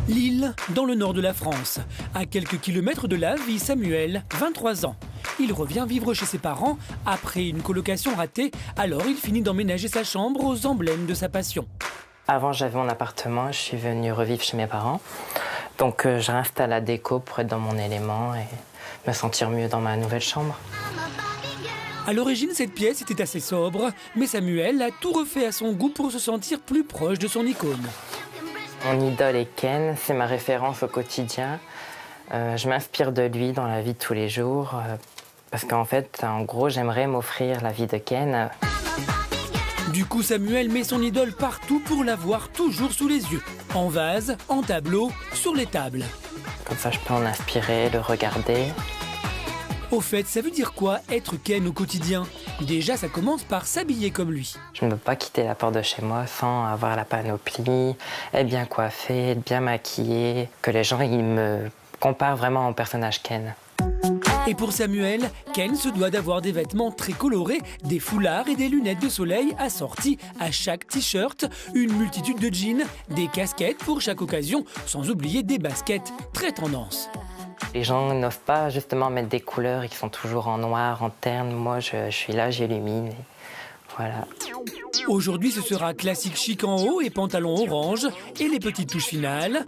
Lille, dans le nord de la France. À quelques kilomètres de là vit Samuel, 23 ans. Il revient vivre chez ses parents après une colocation ratée, alors il finit d'emménager sa chambre aux emblèmes de sa passion. Avant, j'avais mon appartement, je suis venue revivre chez mes parents. Donc je réinstalle la déco pour être dans mon élément et me sentir mieux dans ma nouvelle chambre. À l'origine, cette pièce était assez sobre, mais Samuel a tout refait à son goût pour se sentir plus proche de son icône. Mon idole est Ken, c'est ma référence au quotidien. Je m'inspire de lui dans la vie de tous les jours. Parce qu'en fait, en gros, j'aimerais m'offrir la vie de Ken. Du coup, Samuel met son idole partout pour la voir toujours sous les yeux. En vase, en tableau, sur les tables. Comme ça, je peux en inspirer, le regarder. Au fait, ça veut dire quoi être Ken au quotidien? Déjà, ça commence par s'habiller comme lui. Je ne peux pas quitter la porte de chez moi sans avoir la panoplie, être bien coiffée, être bien maquillée, que les gens ils me comparent vraiment au personnage Ken. Et pour Samuel, Ken se doit d'avoir des vêtements très colorés, des foulards et des lunettes de soleil assortis à chaque t-shirt, une multitude de jeans, des casquettes pour chaque occasion, sans oublier des baskets très tendance. Les gens n'osent pas justement mettre des couleurs et qui sont toujours en noir, en terne. Moi, je suis là, j'illumine. Voilà. Aujourd'hui, ce sera classique chic en haut et pantalon orange et les petites touches finales,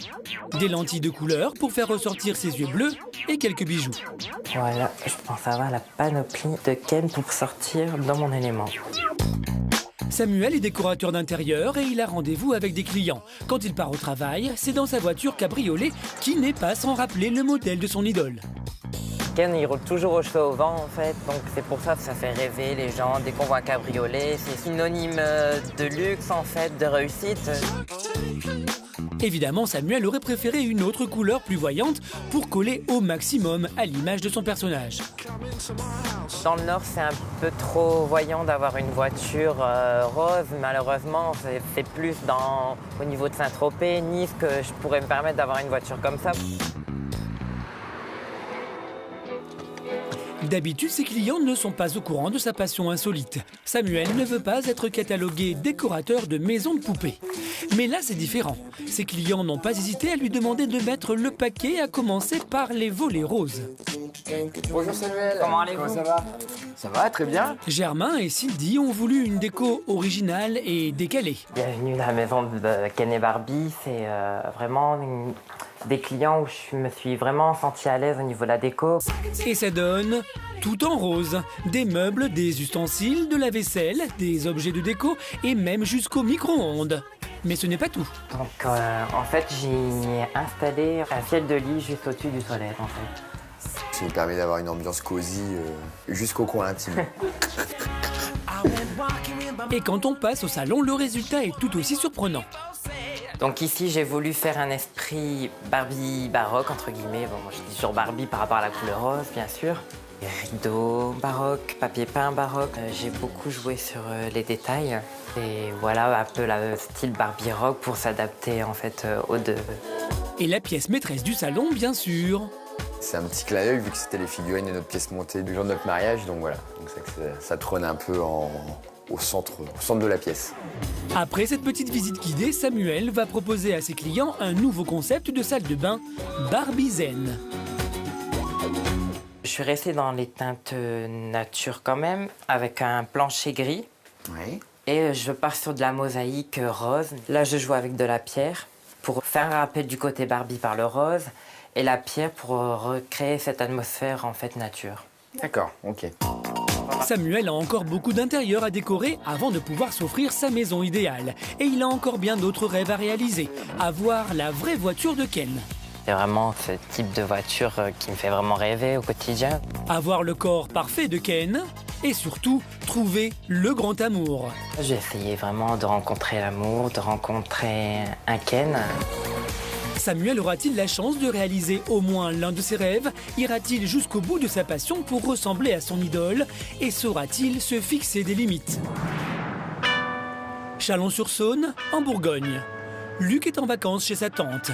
des lentilles de couleur pour faire ressortir ses yeux bleus et quelques bijoux. Voilà, je pense avoir la panoplie de Ken pour sortir dans mon élément. Samuel est décorateur d'intérieur et il a rendez-vous avec des clients. Quand il part au travail, c'est dans sa voiture cabriolet qui n'est pas sans rappeler le modèle de son idole. Ken, il roule toujours au chaud au vent, en fait, donc c'est pour ça que ça fait rêver les gens. Dès qu'on voit un cabriolet, c'est synonyme de luxe, en fait, de réussite. Évidemment, Samuel aurait préféré une autre couleur plus voyante pour coller au maximum à l'image de son personnage. Dans le Nord, c'est un peu trop voyant d'avoir une voiture rose. Malheureusement, c'est plus au niveau de Saint-Tropez, Nice, que je pourrais me permettre d'avoir une voiture comme ça. D'habitude, ses clients ne sont pas au courant de sa passion insolite. Samuel ne veut pas être catalogué décorateur de maisons de poupées. Mais là, c'est différent. Ses clients n'ont pas hésité à lui demander de mettre le paquet, à commencer par les volets roses. Bonjour Samuel. Comment allez-vous? Comment ça va? Ça va, très bien. Germain et Cindy ont voulu une déco originale et décalée. Bienvenue dans la maison de Ken et Barbie. C'est vraiment des clients où je me suis vraiment sentie à l'aise au niveau de la déco. Et ça donne tout en rose. Des meubles, des ustensiles, de la vaisselle, des objets de déco et même jusqu'au micro-ondes. Mais ce n'est pas tout. Donc en fait, j'ai installé un ciel de lit juste au-dessus du toilette en fait. Ça nous permet d'avoir une ambiance cosy jusqu'au coin intime. Et quand on passe au salon, le résultat est tout aussi surprenant. Donc ici, j'ai voulu faire un esprit Barbie baroque, entre guillemets. Bon, je dis sur Barbie par rapport à la couleur rose, bien sûr. Rideaux baroques, papier peint baroque. J'ai beaucoup joué sur les détails. Et voilà, un peu le style Barbie rock pour s'adapter en fait aux deux. Et la pièce maîtresse du salon, bien sûr. C'est un petit clin d'œil vu que c'était les figurines de notre pièce montée du jour de notre mariage. Donc voilà, donc ça trône un peu au centre de la pièce. Après cette petite visite guidée, Samuel va proposer à ses clients un nouveau concept de salle de bain, Barbie Zen. Je suis restée dans les teintes nature quand même, avec un plancher gris. Oui. Et je pars sur de la mosaïque rose. Là, je joue avec de la pierre pour faire un rappel du côté Barbie par le rose et la pierre pour recréer cette atmosphère en fait nature. D'accord, ok. Samuel a encore beaucoup d'intérieur à décorer avant de pouvoir s'offrir sa maison idéale. Et il a encore bien d'autres rêves à réaliser. Avoir la vraie voiture de Ken. C'est vraiment ce type de voiture qui me fait vraiment rêver au quotidien. Avoir le corps parfait de Ken. Et surtout, trouver le grand amour. J'ai essayé vraiment de rencontrer l'amour, de rencontrer un Ken. Samuel aura-t-il la chance de réaliser au moins l'un de ses rêves? Ira-t-il jusqu'au bout de sa passion pour ressembler à son idole? Et saura-t-il se fixer des limites? Chalon-sur-Saône, en Bourgogne. Luc est en vacances chez sa tante.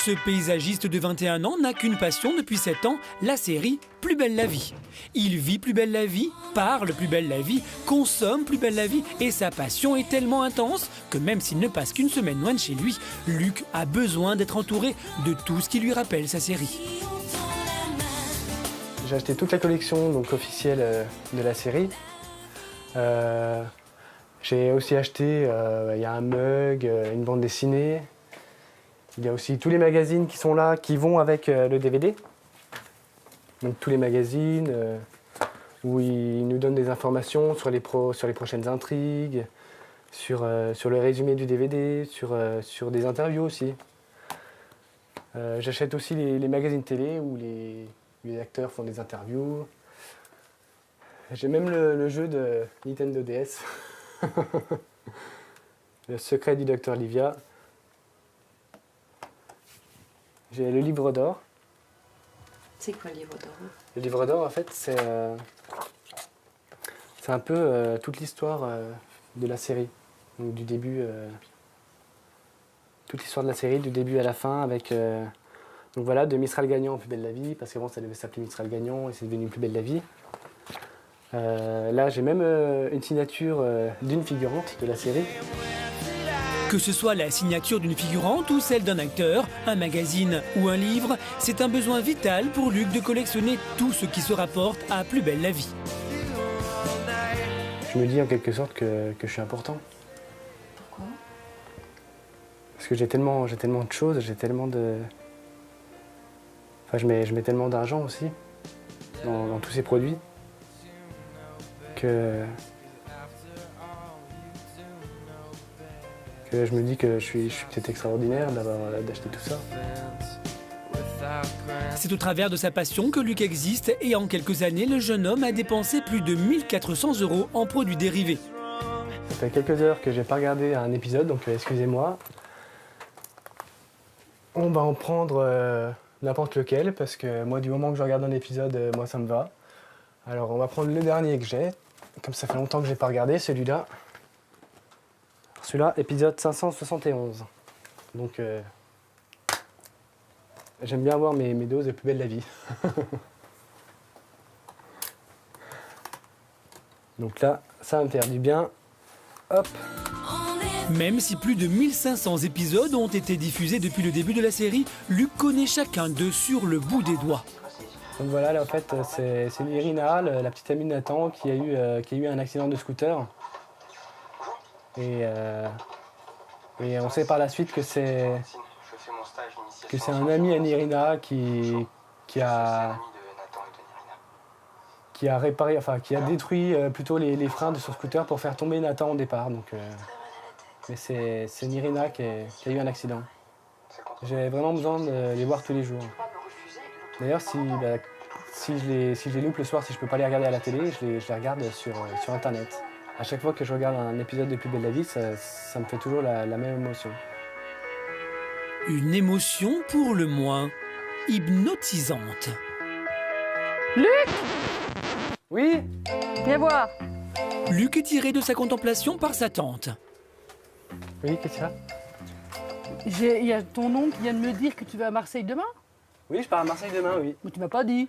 Ce paysagiste de 21 ans n'a qu'une passion depuis 7 ans, la série Plus belle la vie. Il vit Plus belle la vie, parle Plus belle la vie, consomme Plus belle la vie et sa passion est tellement intense que même s'il ne passe qu'une semaine loin de chez lui, Luc a besoin d'être entouré de tout ce qui lui rappelle sa série. J'ai acheté toute la collection donc, officielle de la série. J'ai aussi acheté il y a un mug, une bande dessinée. Il y a aussi tous les magazines qui sont là, qui vont avec le DVD. Donc tous les magazines où ils nous donnent des informations sur les prochaines intrigues, sur le résumé du DVD, sur des interviews aussi. J'achète aussi les magazines télé où les acteurs font des interviews. J'ai même le jeu de Nintendo DS. Le secret du Docteur Livia. J'ai le livre d'or. C'est quoi le livre d'or? Le livre d'or, en fait, c'est un peu toute l'histoire de la série. Donc, du début, toute l'histoire de la série, du début à la fin, avec donc voilà, de Mistral Gagnant en Plus belle la vie, parce qu'avant ça devait s'appeler Mistral Gagnant et c'est devenu Plus belle la vie. Là, j'ai même une signature d'une figurante de la série. Que ce soit la signature d'une figurante ou celle d'un acteur, un magazine ou un livre, c'est un besoin vital pour Luc de collectionner tout ce qui se rapporte à Plus belle la vie. Je me dis en quelque sorte que je suis important. Pourquoi? Parce que j'ai tellement de choses, j'ai tellement de... Enfin, je mets tellement d'argent aussi dans tous ces produits que je me dis que je suis peut-être extraordinaire d'acheter tout ça. C'est au travers de sa passion que Luc existe et en quelques années, le jeune homme a dépensé plus de 1 400 € en produits dérivés. Ça fait quelques heures que j'ai pas regardé un épisode, donc excusez-moi. On va en prendre n'importe lequel, parce que moi, du moment que je regarde un épisode, moi, ça me va. Alors, on va prendre le dernier que j'ai. Comme ça fait longtemps que je n'ai pas regardé, celui-là. Celui-là, épisode 571. Donc, j'aime bien avoir mes doses de Plus belle la vie. Donc là, ça va me faire du bien. Hop. Même si plus de 1500 épisodes ont été diffusés depuis le début de la série, Luc connaît chacun d'eux sur le bout des doigts. Donc voilà, là, en fait, c'est Irina, la petite amie de Nathan, qui a eu un accident de scooter. Et on sait par la suite que c'est un ami à Irina qui a réparé, enfin qui a détruit plutôt les freins de son scooter pour faire tomber Nathan au départ. Donc, mais c'est Irina qui a eu un accident. J'ai vraiment besoin de les voir tous les jours. D'ailleurs, si je les loupe le soir, si je peux pas les regarder à la télé, je les regarde sur Internet. À chaque fois que je regarde un épisode de Plus belle la vie, ça me fait toujours la même émotion. Une émotion pour le moins hypnotisante. Luc! Oui? Viens voir. Luc est tiré de sa contemplation par sa tante. Oui, qu'est-ce qu'il y a? Il y a ton oncle qui vient de me dire que tu vas à Marseille demain? Oui, je pars à Marseille demain, oui. Mais tu m'as pas dit.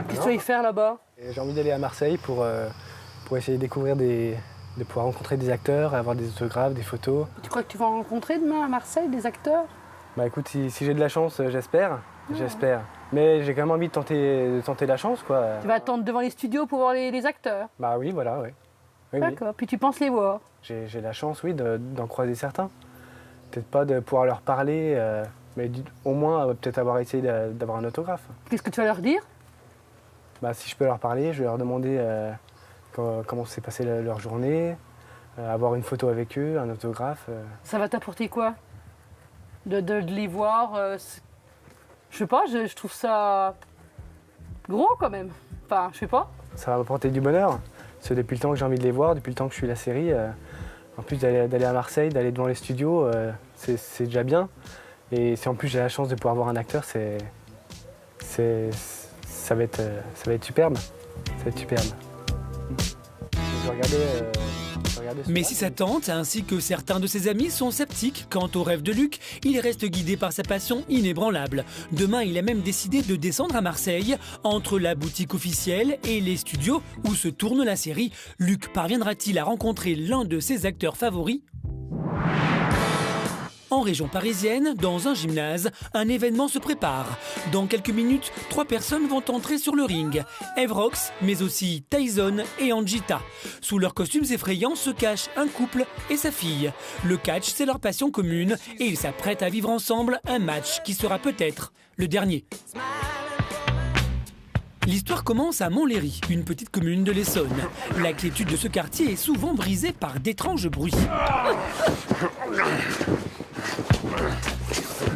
Qu'est-ce que tu vas y faire là-bas? J'ai envie d'aller à Marseille pour essayer de découvrir de pouvoir rencontrer des acteurs, avoir des autographes, des photos. Tu crois que tu vas rencontrer demain à Marseille des acteurs? Bah écoute, si j'ai de la chance, j'espère. J'espère. Mais j'ai quand même envie de tenter la chance, quoi. Tu vas attendre devant les studios pour voir les acteurs? Bah oui, voilà, oui. Oui, D'accord, puis tu penses les voir? J'ai la chance, oui, d'en croiser certains. Peut-être pas de pouvoir leur parler, mais au moins peut-être avoir essayé d'avoir un autographe. Qu'est-ce que tu vas leur dire? Bah, si je peux leur parler, je vais leur demander comment s'est passée leur journée, avoir une photo avec eux, un autographe. Ça va t'apporter quoi? De les voir je sais pas, je trouve ça gros quand même. Enfin, je sais pas. Ça va m'apporter du bonheur. Parce que depuis le temps que j'ai envie de les voir, depuis le temps que je suis la série, en plus d'aller à Marseille, d'aller devant les studios, c'est déjà bien. Et si en plus j'ai la chance de pouvoir voir un acteur, ça va être superbe. Ça va être superbe. Je vais regarder Mais si sa tante ainsi que certains de ses amis sont sceptiques quant au rêve de Luc, il reste guidé par sa passion inébranlable. Demain, il a même décidé de descendre à Marseille. Entre la boutique officielle et les studios où se tourne la série, Luc parviendra-t-il à rencontrer l'un de ses acteurs favoris ? En région parisienne, dans un gymnase, un événement se prépare. Dans quelques minutes, 3 personnes vont entrer sur le ring. Evrox, mais aussi Tyson et Anjita. Sous leurs costumes effrayants se cache un couple et sa fille. Le catch, c'est leur passion commune et ils s'apprêtent à vivre ensemble un match qui sera peut-être le dernier. L'histoire commence à Montlhéry, une petite commune de l'Essonne. La quiétude de ce quartier est souvent brisée par d'étranges bruits.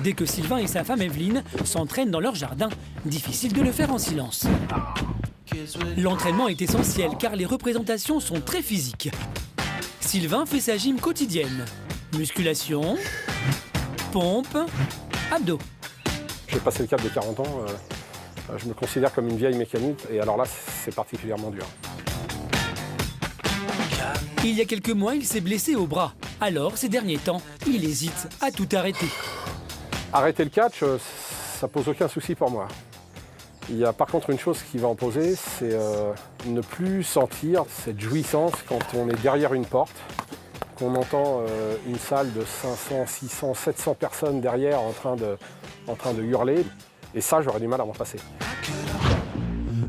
Dès que Sylvain et sa femme Evelyne s'entraînent dans leur jardin, difficile de le faire en silence. L'entraînement est essentiel car les représentations sont très physiques. Sylvain fait sa gym quotidienne. Musculation, pompe, abdos. J'ai passé le cap de 40 ans, je me considère comme une vieille mécanique et alors là c'est particulièrement dur. Il y a quelques mois, il s'est blessé au bras. Alors, ces derniers temps, il hésite à tout arrêter. Arrêter le catch, ça pose aucun souci pour moi. Il y a par contre une chose qui va en poser, c'est ne plus sentir cette jouissance quand on est derrière une porte, qu'on entend une salle de 500, 600, 700 personnes derrière en train de hurler. Et ça, j'aurais du mal à m'en passer.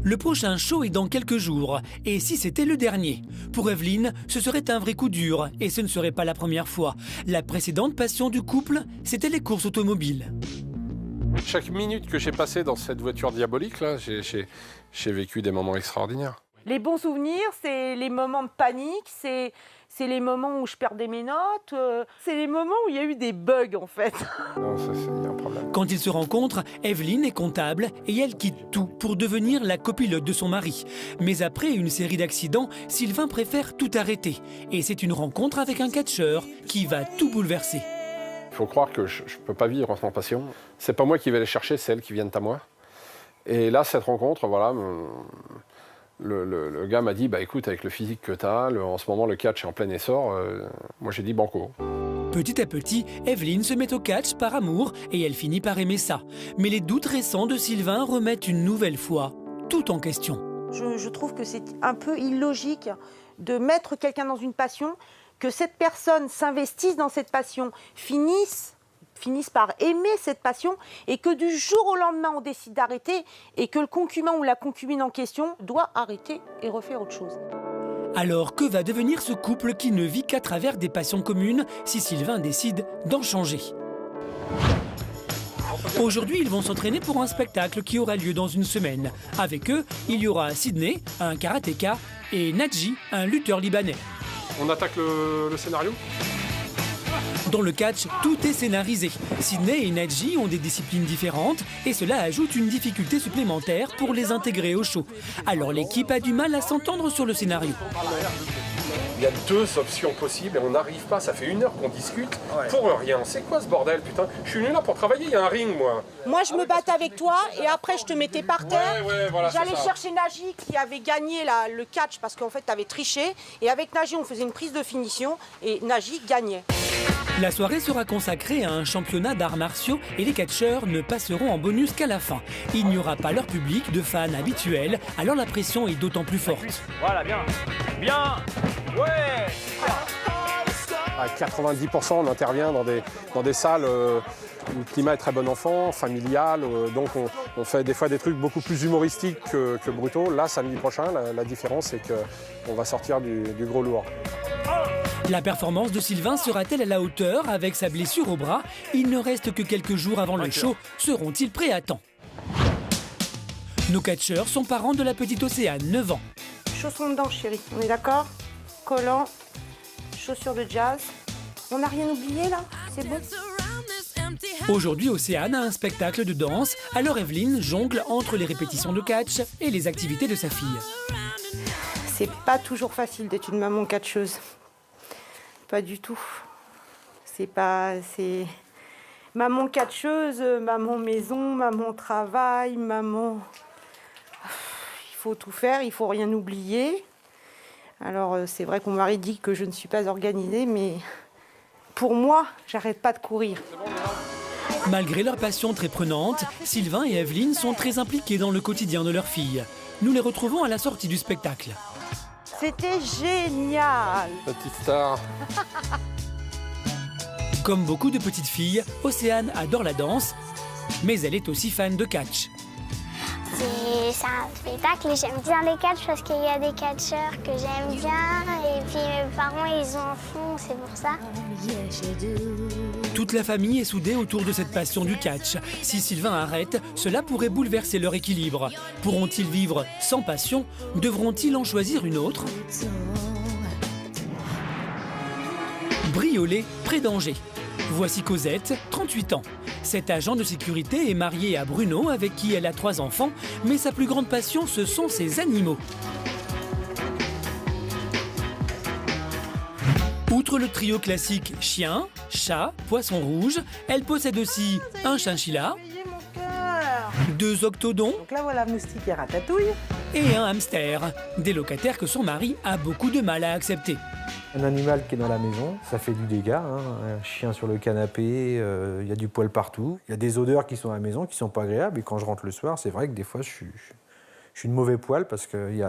Le prochain show est dans quelques jours. Et si c'était le dernier ? Pour Evelyne, ce serait un vrai coup dur. Et ce ne serait pas la première fois. La précédente passion du couple, c'était les courses automobiles. Chaque minute que j'ai passée dans cette voiture diabolique, là, j'ai vécu des moments extraordinaires. Les bons souvenirs, c'est les moments de panique, c'est les moments où je perdais mes notes, c'est les moments où il y a eu des bugs en fait. Non, ça, il y a un problème. Quand ils se rencontrent, Evelyne est comptable et elle quitte tout pour devenir la copilote de son mari. Mais après une série d'accidents, Sylvain préfère tout arrêter. Et c'est une rencontre avec un catcheur qui va tout bouleverser. Il faut croire que je ne peux pas vivre sans passion. C'est pas moi qui vais les chercher, c'est elles qui viennent à moi. Et là, cette rencontre, voilà, le gars m'a dit, bah écoute, avec le physique que tu as, en ce moment le catch est en plein essor, moi j'ai dit banco. Petit à petit, Evelyne se met au catch par amour et elle finit par aimer ça. Mais les doutes récents de Sylvain remettent une nouvelle fois tout en question. Je trouve que c'est un peu illogique de mettre quelqu'un dans une passion, que cette personne s'investisse dans cette passion, finisse par aimer cette passion et que du jour au lendemain on décide d'arrêter et que le concubin ou la concubine en question doit arrêter et refaire autre chose. Alors que va devenir ce couple qui ne vit qu'à travers des passions communes si Sylvain décide d'en changer ? Aujourd'hui, ils vont s'entraîner pour un spectacle qui aura lieu dans une semaine. Avec eux, il y aura Sidney, un karatéka, et Nadji, un lutteur libanais. On attaque le scénario ? Dans le catch, tout est scénarisé. Sidney et Nadji ont des disciplines différentes et cela ajoute une difficulté supplémentaire pour les intégrer au show. Alors l'équipe a du mal à s'entendre sur le scénario. Il y a 2 options possibles et on n'arrive pas, ça fait 1 heure qu'on discute pour rien. C'est quoi ce bordel, putain? Je suis venu là pour travailler, il y a un ring, moi. Moi, je me battais avec toi et après, je te mettais par terre. Voilà, j'allais chercher Nadji qui avait gagné le catch parce qu'en fait, tu avais triché. Et avec Nadji, on faisait une prise de finition et Nadji gagnait. La soirée sera consacrée à un championnat d'arts martiaux et les catcheurs ne passeront en bonus qu'à la fin. Il n'y aura pas leur public de fans habituels, alors la pression est d'autant plus forte. Voilà, bien. Bien. Ouais. À 90%, on intervient dans des salles où le climat est très bon enfant, familial, donc on fait des fois des trucs beaucoup plus humoristiques que brutaux. Là, samedi prochain, la différence, c'est qu'on va sortir du gros lourd. La performance de Sylvain sera-t-elle à la hauteur avec sa blessure au bras ? Il ne reste que quelques jours avant le show. Seront-ils prêts à temps ? Nos catcheurs sont parents de la petite Océane, 9 ans. Chaussons dedans, chérie. On est d'accord ? Collant, chaussures de jazz. On n'a rien oublié, là ? C'est bon ? Aujourd'hui, Océane a un spectacle de danse, alors Evelyne jongle entre les répétitions de catch et les activités de sa fille. C'est pas toujours facile d'être une maman catcheuse. Pas du tout. C'est maman catcheuse, maman maison, maman travail, maman... Il faut tout faire, il faut rien oublier. Alors c'est vrai que mon mari dit que je ne suis pas organisée, mais pour moi, j'arrête pas de courir. Malgré leur passion très prenante, Sylvain et Evelyne sont très impliqués dans le quotidien de leur fille. Nous les retrouvons à la sortie du spectacle. C'était génial! Petite star. Comme beaucoup de petites filles, Océane adore la danse, mais elle est aussi fan de catch. C'est un spectacle et j'aime bien les catchs parce qu'il y a des catcheurs que j'aime bien et puis mes parents ils en font, c'est pour ça. Toute la famille est soudée autour de cette passion du catch. Si Sylvain arrête, cela pourrait bouleverser leur équilibre. Pourront-ils vivre sans passion? Devront-ils en choisir une autre? Briolet, près d'Angers. Voici Cosette, 38 ans. Cet agent de sécurité est marié à Bruno, avec qui elle a 3 enfants, mais sa plus grande passion, ce sont ses animaux. Outre le trio classique chien, chat, poisson rouge, elle possède aussi un chinchilla, 2 octodons. Donc là voilà Moustique et Ratatouille. Et un hamster, des locataires que son mari a beaucoup de mal à accepter. Un animal qui est dans la maison, ça fait du dégât. Un chien sur le canapé, il y a du poil partout. Il y a des odeurs qui sont à la maison qui ne sont pas agréables. Et quand je rentre le soir, c'est vrai que des fois, je suis de mauvais poil parce qu'il y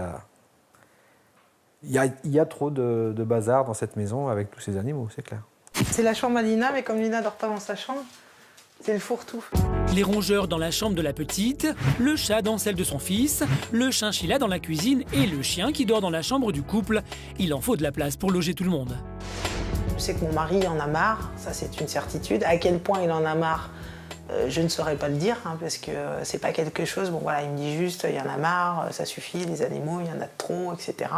a trop de bazar dans cette maison avec tous ces animaux, c'est clair. C'est la chambre à Lina, mais comme Lina ne dort pas dans sa chambre, c'est le fourre-tout. Les rongeurs dans la chambre de la petite, le chat dans celle de son fils, le chinchilla dans la cuisine et le chien qui dort dans la chambre du couple. Il en faut de la place pour loger tout le monde. Je sais que mon mari en a marre, ça c'est une certitude. À quel point il en a marre, je ne saurais pas le dire, parce que c'est pas quelque chose... Bon voilà, il me dit juste, il y en a marre, ça suffit, les animaux, il y en a trop, etc.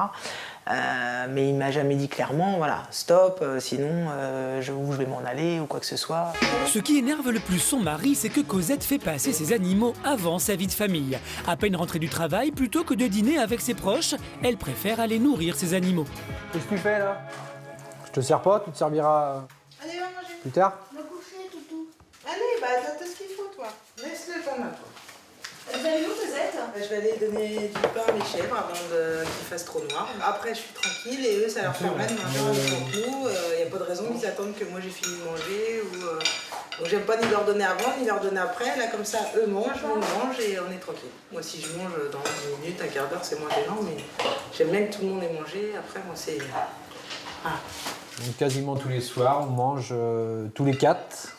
Mais il m'a jamais dit clairement, voilà, stop, sinon je vais m'en aller ou quoi que ce soit. Ce qui énerve le plus son mari, c'est que Cosette fait passer ses animaux avant sa vie de famille. À peine rentrée du travail, plutôt que de dîner avec ses proches, elle préfère aller nourrir ses animaux. Qu'est-ce que tu fais là? Je te sers pas, tu te serviras Allez, va manger. plus tard? Me coucher, toutou. Allez, bah t'as tout ce qu'il faut toi. Laisse-le ton toi. Vous allez où, Cosette? Je vais aller donner du pain à mes chèvres avant qu'il fasse trop noir. Après, je suis tranquille et eux, ça leur permet de manger en même temps que nous. Il n'y a pas de raison qu'ils attendent que moi j'ai fini de manger. Donc, j'aime pas ni leur donner avant, ni leur donner après. Là, comme ça, eux mangent, nous on mange et on est tranquille. Moi, si je mange dans 10 minutes, un quart d'heure, c'est moins gênant, mais j'aime bien que tout le monde ait mangé. Après, moi, c'est. Ah. Donc, quasiment tous les soirs, on mange tous les 4.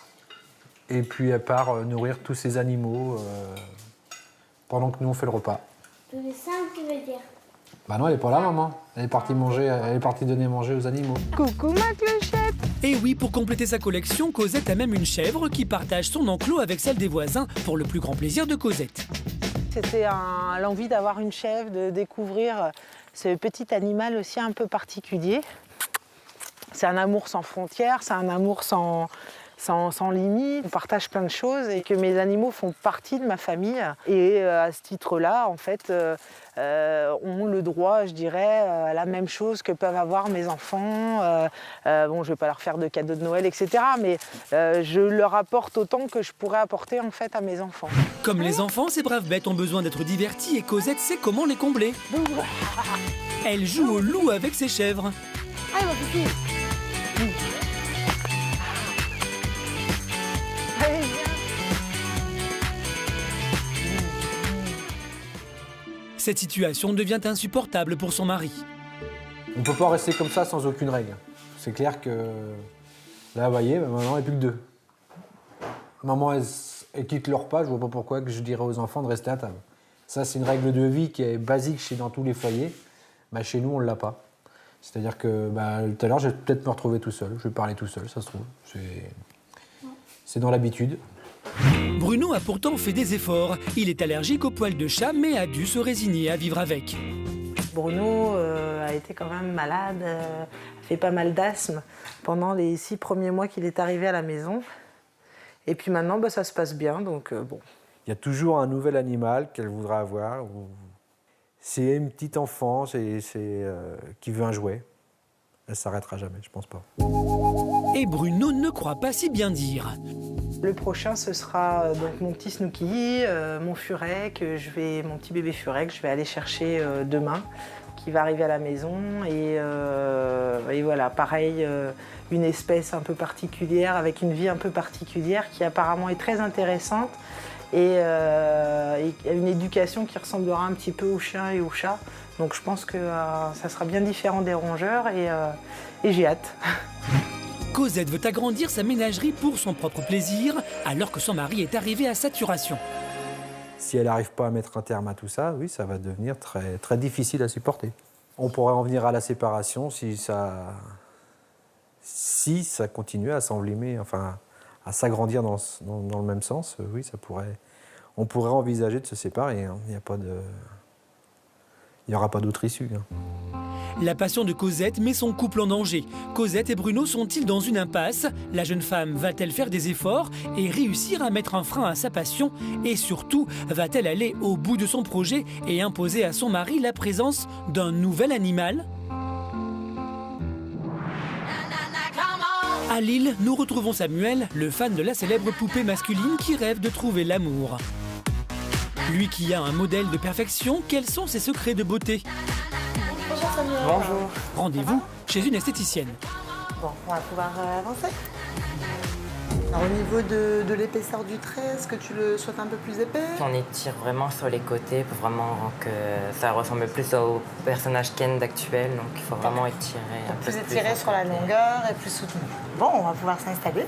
Et puis, elle part nourrir tous ces animaux. Pendant que nous on fait le repas. Tous les 5, tu veux dire? Bah non, elle est pas là, maman. Elle est partie manger, elle est partie donner manger aux animaux. Coucou ma clochette! Et oui, pour compléter sa collection, Cosette a même une chèvre qui partage son enclos avec celle des voisins pour le plus grand plaisir de Cosette. C'était l'envie d'avoir une chèvre, de découvrir ce petit animal aussi un peu particulier. C'est un amour sans frontières, c'est un amour sans limite. On partage plein de choses et que mes animaux font partie de ma famille. Et à ce titre-là, en fait, ont le droit, je dirais, à la même chose que peuvent avoir mes enfants. Bon, je ne vais pas leur faire de cadeaux de Noël, etc. Mais je leur apporte autant que je pourrais apporter en fait à mes enfants. Comme les enfants, ces braves bêtes ont besoin d'être divertis et Cosette sait comment les combler. Elle joue au loup avec ses chèvres. Allez, mon petit. Cette situation devient insupportable pour son mari. On ne peut pas rester comme ça sans aucune règle. C'est clair que là, vous voyez, maintenant, il n'y a plus que 2. Maman, elle quitte le repas, je ne vois pas pourquoi que je dirais aux enfants de rester à table. Ça, c'est une règle de vie qui est basique dans tous les foyers. Bah, chez nous, on ne l'a pas. C'est-à-dire que tout à l'heure, je vais peut-être me retrouver tout seul. Je vais parler tout seul, ça se trouve. C'est dans l'habitude. Bruno a pourtant fait des efforts. Il est allergique aux poils de chat, mais a dû se résigner à vivre avec. Bruno a été quand même malade, a fait pas mal d'asthme pendant les 6 premiers mois qu'il est arrivé à la maison. Et puis maintenant, ça se passe bien, donc bon. Il y a toujours un nouvel animal qu'elle voudra avoir. C'est une petite enfant qui veut un jouet. Elle ne s'arrêtera jamais, je pense pas. Et Bruno ne croit pas si bien dire. Le prochain, ce sera donc mon petit Snooki, mon furet, mon petit bébé furet que je vais aller chercher demain, qui va arriver à la maison. Et voilà, pareil, une espèce un peu particulière, avec une vie un peu particulière, qui apparemment est très intéressante. Et une éducation qui ressemblera un petit peu au chien et au chat. Donc je pense que ça sera bien différent des rongeurs et j'ai hâte. Cosette veut agrandir sa ménagerie pour son propre plaisir, alors que son mari est arrivé à saturation. Si elle n'arrive pas à mettre un terme à tout ça, oui, ça va devenir très, très difficile à supporter. On pourrait en venir à la séparation si ça continuait à s'envenimer, enfin à s'agrandir dans le même sens. Oui, on pourrait envisager de se séparer. Hein. Il n'y aura pas d'autre issue. Hein. La passion de Cosette met son couple en danger. Cosette et Bruno sont-ils dans une impasse? La jeune femme va-t-elle faire des efforts et réussir à mettre un frein à sa passion? Et surtout, va-t-elle aller au bout de son projet et imposer à son mari la présence d'un nouvel animal? À Lille, nous retrouvons Samuel, le fan de la célèbre poupée masculine qui rêve de trouver l'amour. Lui qui a un modèle de perfection, quels sont ses secrets de beauté? Bonjour Samuel. Bonjour. Rendez-vous chez une esthéticienne. Bon, on va pouvoir avancer. Alors, au niveau de l'épaisseur du trait, est-ce que tu le souhaites un peu plus épais? On étire vraiment sur les côtés pour vraiment que ça ressemble plus au personnage Ken d'actuel. Donc il faut vraiment étirer un peu plus. Étiré sur la longueur et plus soutenu. Bon, on va pouvoir s'installer.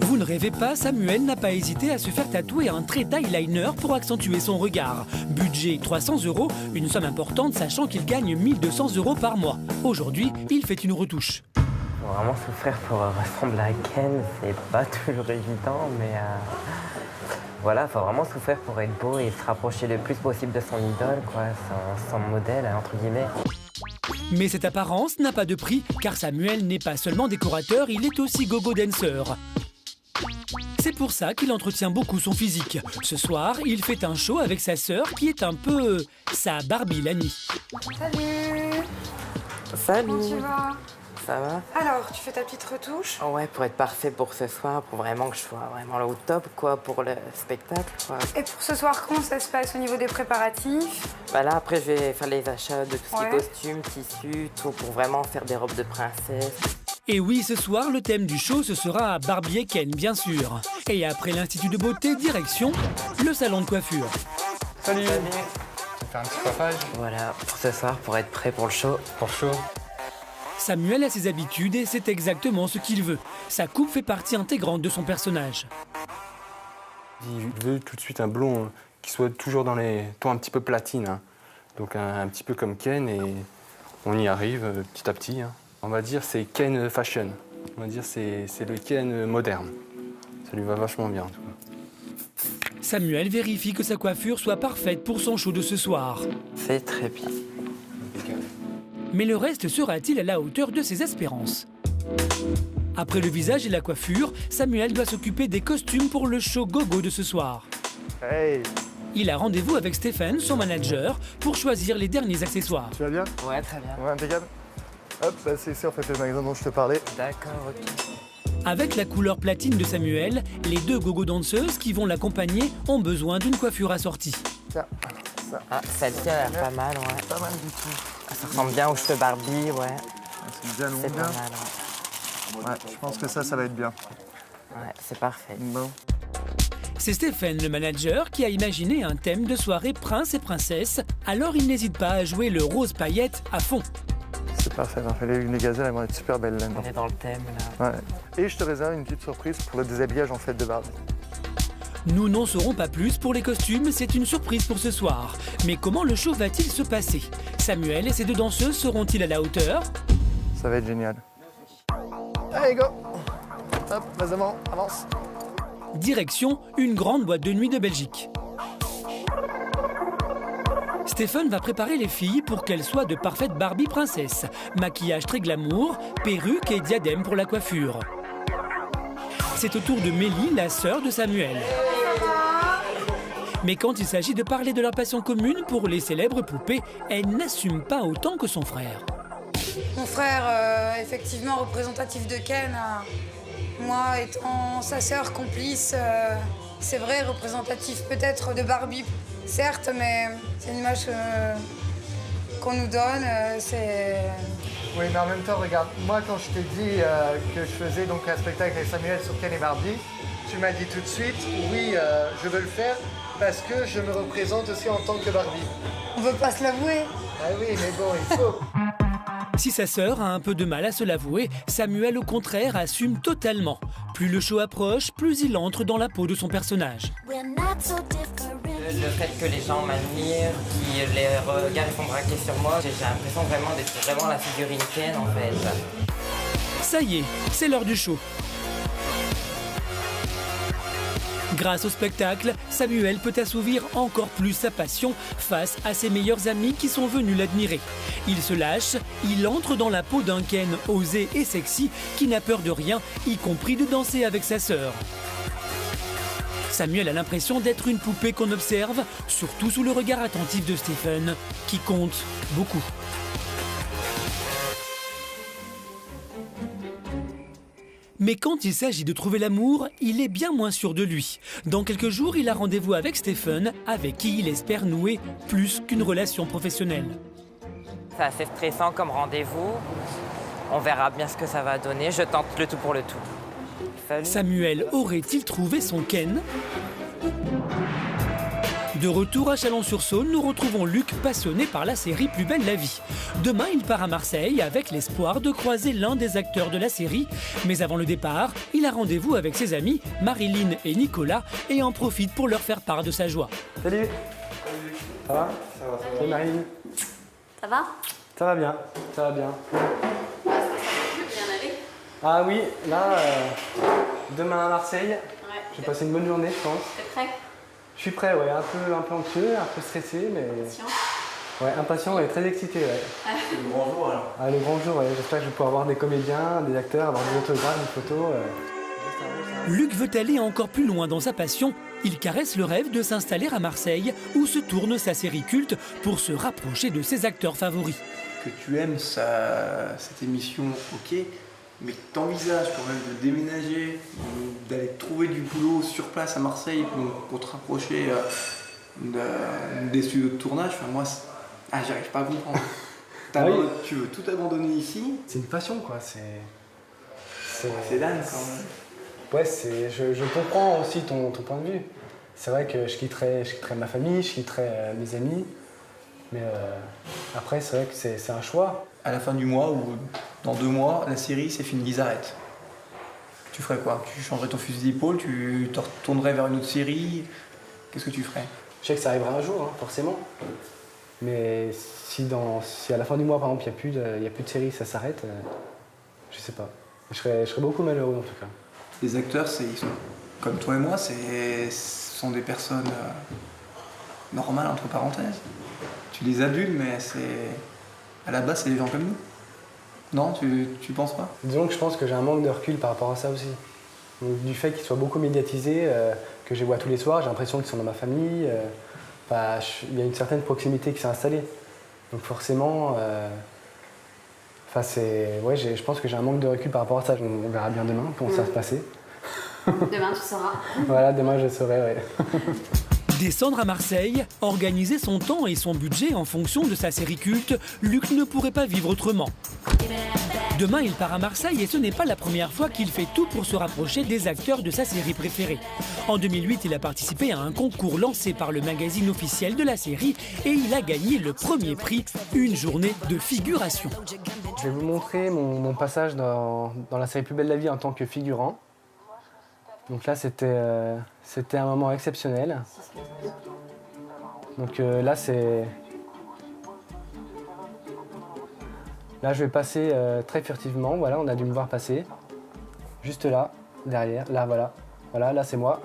Vous ne rêvez pas, Samuel n'a pas hésité à se faire tatouer un trait eyeliner pour accentuer son regard. Budget 300 €, une somme importante sachant qu'il gagne 1200 € par mois. Aujourd'hui, il fait une retouche. Faut vraiment souffrir pour ressembler à Ken, c'est pas toujours évident, mais voilà, faut vraiment souffrir pour être beau et se rapprocher le plus possible de son idole, quoi, son modèle, entre guillemets. Mais cette apparence n'a pas de prix, car Samuel n'est pas seulement décorateur, il est aussi gogo dancer. C'est pour ça qu'il entretient beaucoup son physique. Ce soir, il fait un show avec sa sœur qui est un peu sa Barbie la nuit. Salut. Salut. Comment tu vas? Ça va? Alors, tu fais ta petite retouche? Ouais, pour être parfait pour ce soir, pour vraiment que je sois vraiment là au top, quoi, pour le spectacle, quoi. Et pour ce soir, comment ça se passe au niveau des préparatifs? Bah là, après, je vais faire les achats de tout ce qui est Ouais. costumes, tissus, tout, pour vraiment faire des robes de princesse. Et oui, ce soir, le thème du show, ce sera Barbie et Ken, bien sûr. Et après l'Institut de beauté, direction le salon de coiffure. Salut. Tu fais un petit coiffage? Voilà, pour ce soir, pour être prêt pour le show. Pour le show. Samuel a ses habitudes et c'est exactement ce qu'il veut. Sa coupe fait partie intégrante de son personnage. Il veut tout de suite un blond qui soit toujours dans les tons un petit peu platine. Hein. Donc un petit peu comme Ken et on y arrive petit à petit. Hein. On va dire c'est Ken fashion. On va dire c'est le Ken moderne. Ça lui va vachement bien en tout cas. Samuel vérifie que sa coiffure soit parfaite pour son show de ce soir. C'est très bien. Mais le reste sera-t-il à la hauteur de ses espérances? Après le visage et la coiffure, Samuel doit s'occuper des costumes pour le show gogo de ce soir. Hey. Il a rendez-vous avec Stéphane, son manager, pour choisir les derniers accessoires. Tu vas bien? Ouais, très bien. Ouais, impeccable. Hop, bah c'est en fait le magasin dont je te parlais. D'accord, ok. Avec la couleur platine de Samuel, les deux gogo danseuses qui vont l'accompagner ont besoin d'une coiffure assortie. Tiens, ça. Ah, celle-ci a l'air pas mal, ouais. Pas mal du tout. Ça ressemble bien aux cheveux Barbie, ouais. C'est bien long. C'est pas mal, ouais. Ouais, je pense que ça va être bien. Ouais, c'est parfait. Bon. C'est Stéphane, le manager, qui a imaginé un thème de soirée prince et princesse, alors il n'hésite pas à jouer le rose paillette à fond. C'est parfait, les gazelles elles vont être super belles là. On est dans le thème, là. Ouais. Et je te réserve une petite surprise pour le déshabillage en fait de Barbie. Nous n'en saurons pas plus pour les costumes, c'est une surprise pour ce soir. Mais comment le show va-t-il se passer? Samuel et ses deux danseuses seront-ils à la hauteur? Ça va être génial. Allez, go! Hop, vas-y, avance. Direction une grande boîte de nuit de Belgique. Stéphane va préparer les filles pour qu'elles soient de parfaites Barbie princesses. Maquillage très glamour, perruque et diadème pour la coiffure. C'est au tour de Mélie, la sœur de Samuel. Mais quand il s'agit de parler de leur passion commune pour les célèbres poupées, elle n'assume pas autant que son frère. Mon frère, effectivement représentatif de Ken, Moi, étant sa sœur complice, c'est vrai, représentatif peut-être de Barbie, certes, mais c'est une image qu'on nous donne, c'est... Oui, mais en même temps, regarde, moi quand je t'ai dit que je faisais donc un spectacle avec Samuel sur Ken et Barbie, tu m'as dit tout de suite, oui, je veux le faire parce que je me représente aussi en tant que Barbie. On veut pas se l'avouer. Ah oui, mais bon, il faut. Si sa sœur a un peu de mal à se l'avouer, Samuel au contraire assume totalement. Plus le show approche, plus il entre dans la peau de son personnage. Le fait que les gens m'admirent, que les regards sont braqués sur moi, j'ai l'impression vraiment d'être vraiment la figurine Ken en fait. Ça y est, c'est l'heure du show. Grâce au spectacle, Samuel peut assouvir encore plus sa passion face à ses meilleurs amis qui sont venus l'admirer. Il se lâche, il entre dans la peau d'un Ken osé et sexy qui n'a peur de rien, y compris de danser avec sa sœur. Samuel a l'impression d'être une poupée qu'on observe, surtout sous le regard attentif de Stephen, qui compte beaucoup. Mais quand il s'agit de trouver l'amour, il est bien moins sûr de lui. Dans quelques jours, il a rendez-vous avec Stephen, avec qui il espère nouer plus qu'une relation professionnelle. C'est assez stressant comme rendez-vous. On verra bien ce que ça va donner. Je tente le tout pour le tout. Samuel aurait-il trouvé son Ken ? De retour à Chalon-sur-Saône, nous retrouvons Luc passionné par la série Plus belle la vie. Demain, il part à Marseille avec l'espoir de croiser l'un des acteurs de la série. Mais avant le départ, il a rendez-vous avec ses amis Marilyn et Nicolas et en profite pour leur faire part de sa joie. Salut. Ça va ? Ça va. Salut Marilyn. Ça va ? Ça va bien, ça va bien. Ah oui, là, demain à Marseille, je vais passer une bonne journée, je pense. T'es prêt ? Je suis prêt, ouais, un peu anxieux, un peu stressé, mais... Impatient ? Ouais, impatient et très excité, ouais. C'est le grand jour, alors. Ah, le grand jour, ouais. J'espère que je vais pouvoir voir des comédiens, des acteurs, avoir des autographes, des photos. Luc veut aller encore plus loin dans sa passion. Il caresse le rêve de s'installer à Marseille, où se tourne sa série culte pour se rapprocher de ses acteurs favoris. Que tu aimes cette émission, ok, mais que tu envisages quand même de déménager, d'aller trouver du boulot sur place à Marseille pour te rapprocher des studios de tournage, enfin, moi, j'arrive pas à comprendre. Oui. Tu veux tout abandonner ici? C'est une passion, quoi. C'est l'âne, quand même. Ouais, je comprends aussi ton point de vue. C'est vrai que je quitterai ma famille, je quitterai mes amis. Mais après, c'est vrai que c'est un choix. À la fin du mois ou dans 2 mois, la série, c'est fini, ils arrêtent. Tu ferais quoi? Tu changerais ton fusil d'épaule? Tu te retournerais vers une autre série? Qu'est-ce que tu ferais? Je sais que ça arrivera un jour, hein, forcément. Mais si à la fin du mois, par exemple, il n'y a plus de série, ça s'arrête, je sais pas. Je serais beaucoup malheureux, en tout cas. Les acteurs, ils sont comme toi et moi, ce sont des personnes normales, entre parenthèses. Tu les adules, mais à la base, c'est des gens comme nous. Non, tu penses pas? Disons que je pense que j'ai un manque de recul par rapport à ça aussi. Donc, du fait qu'ils soient beaucoup médiatisés, que je les vois tous les soirs, j'ai l'impression qu'ils sont dans ma famille. Il y a une certaine proximité qui s'est installée. Donc forcément, je pense que j'ai un manque de recul par rapport à ça. On verra bien demain comment ça va se passer. Demain, tu sauras. Voilà, demain je saurai, ouais. Descendre à Marseille, organiser son temps et son budget en fonction de sa série culte, Luc ne pourrait pas vivre autrement. Demain, il part à Marseille et ce n'est pas la première fois qu'il fait tout pour se rapprocher des acteurs de sa série préférée. En 2008, il a participé à un concours lancé par le magazine officiel de la série et il a gagné le premier prix, une journée de figuration. Je vais vous montrer mon passage dans la série Plus belle la vie en tant que figurant. Donc là, c'était un moment exceptionnel. Donc là, Là, je vais passer très furtivement. Voilà, on a dû me voir passer. Juste là, derrière. Là, voilà. Voilà, là, c'est moi.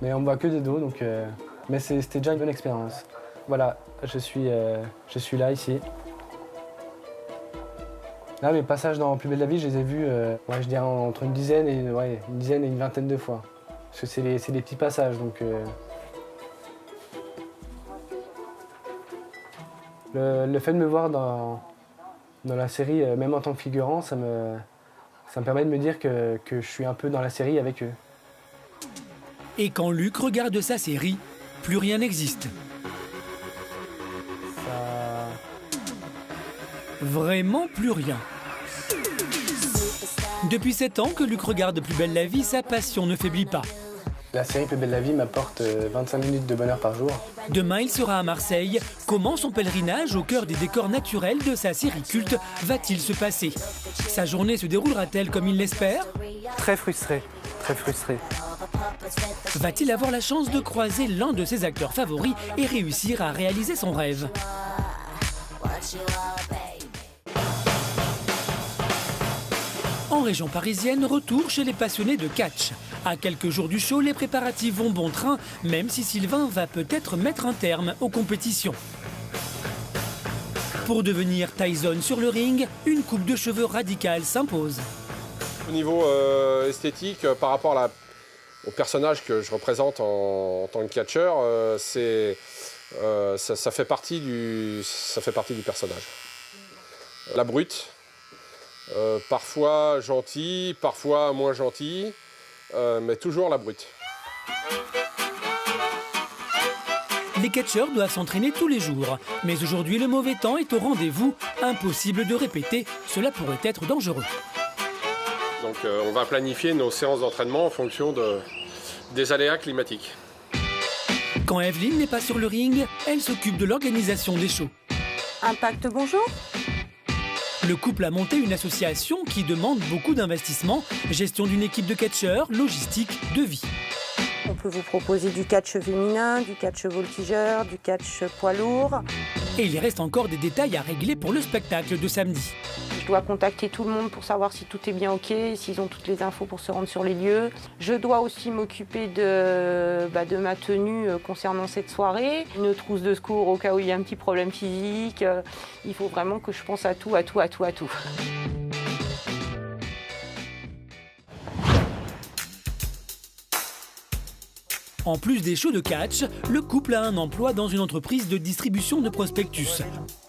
Mais on me voit que de dos, donc... Mais c'était déjà une bonne expérience. Voilà, je suis là, ici. Là, mes passages dans Plus belle la vie, je les ai vus, je dirais entre une dizaine et une vingtaine de fois. Parce que c'est des petits passages, donc... Le fait de me voir dans la série, même en tant que figurant, ça Ça me permet de me dire que je suis un peu dans la série avec eux. Et quand Luc regarde sa série, plus rien n'existe. Vraiment plus rien. Depuis 7 ans que Luc regarde Plus belle la vie, sa passion ne faiblit pas. La série Plus belle la vie m'apporte 25 minutes de bonheur par jour. Demain, il sera à Marseille. Comment son pèlerinage au cœur des décors naturels de sa série culte va-t-il se passer? Sa journée se déroulera-t-elle comme il l'espère? Très frustré, très frustré. Va-t-il avoir la chance de croiser l'un de ses acteurs favoris et réussir à réaliser son rêve? En région parisienne, retour chez les passionnés de catch. À quelques jours du show, les préparatifs vont bon train, même si Sylvain va peut-être mettre un terme aux compétitions. Pour devenir Tyson sur le ring, une coupe de cheveux radicale s'impose. Au niveau esthétique, par rapport au personnage que je représente en tant que catcheur, ça fait partie du personnage. La brute. Parfois gentil, parfois moins gentil, mais toujours la brute. Les catcheurs doivent s'entraîner tous les jours, mais aujourd'hui le mauvais temps est au rendez-vous. Impossible de répéter, cela pourrait être dangereux. Donc on va planifier nos séances d'entraînement en fonction des aléas climatiques. Quand Evelyne n'est pas sur le ring, elle s'occupe de l'organisation des shows. Impact, bonjour. Le couple a monté une association qui demande beaucoup d'investissement, gestion d'une équipe de catcheurs, logistique, de vie. On peut vous proposer du catch féminin, du catch voltigeur, du catch poids lourd. Et il reste encore des détails à régler pour le spectacle de samedi. Je dois contacter tout le monde pour savoir si tout est bien OK, s'ils ont toutes les infos pour se rendre sur les lieux. Je dois aussi m'occuper de ma tenue concernant cette soirée. Une trousse de secours au cas où il y a un petit problème physique. Il faut vraiment que je pense à tout. En plus des shows de catch, le couple a un emploi dans une entreprise de distribution de prospectus.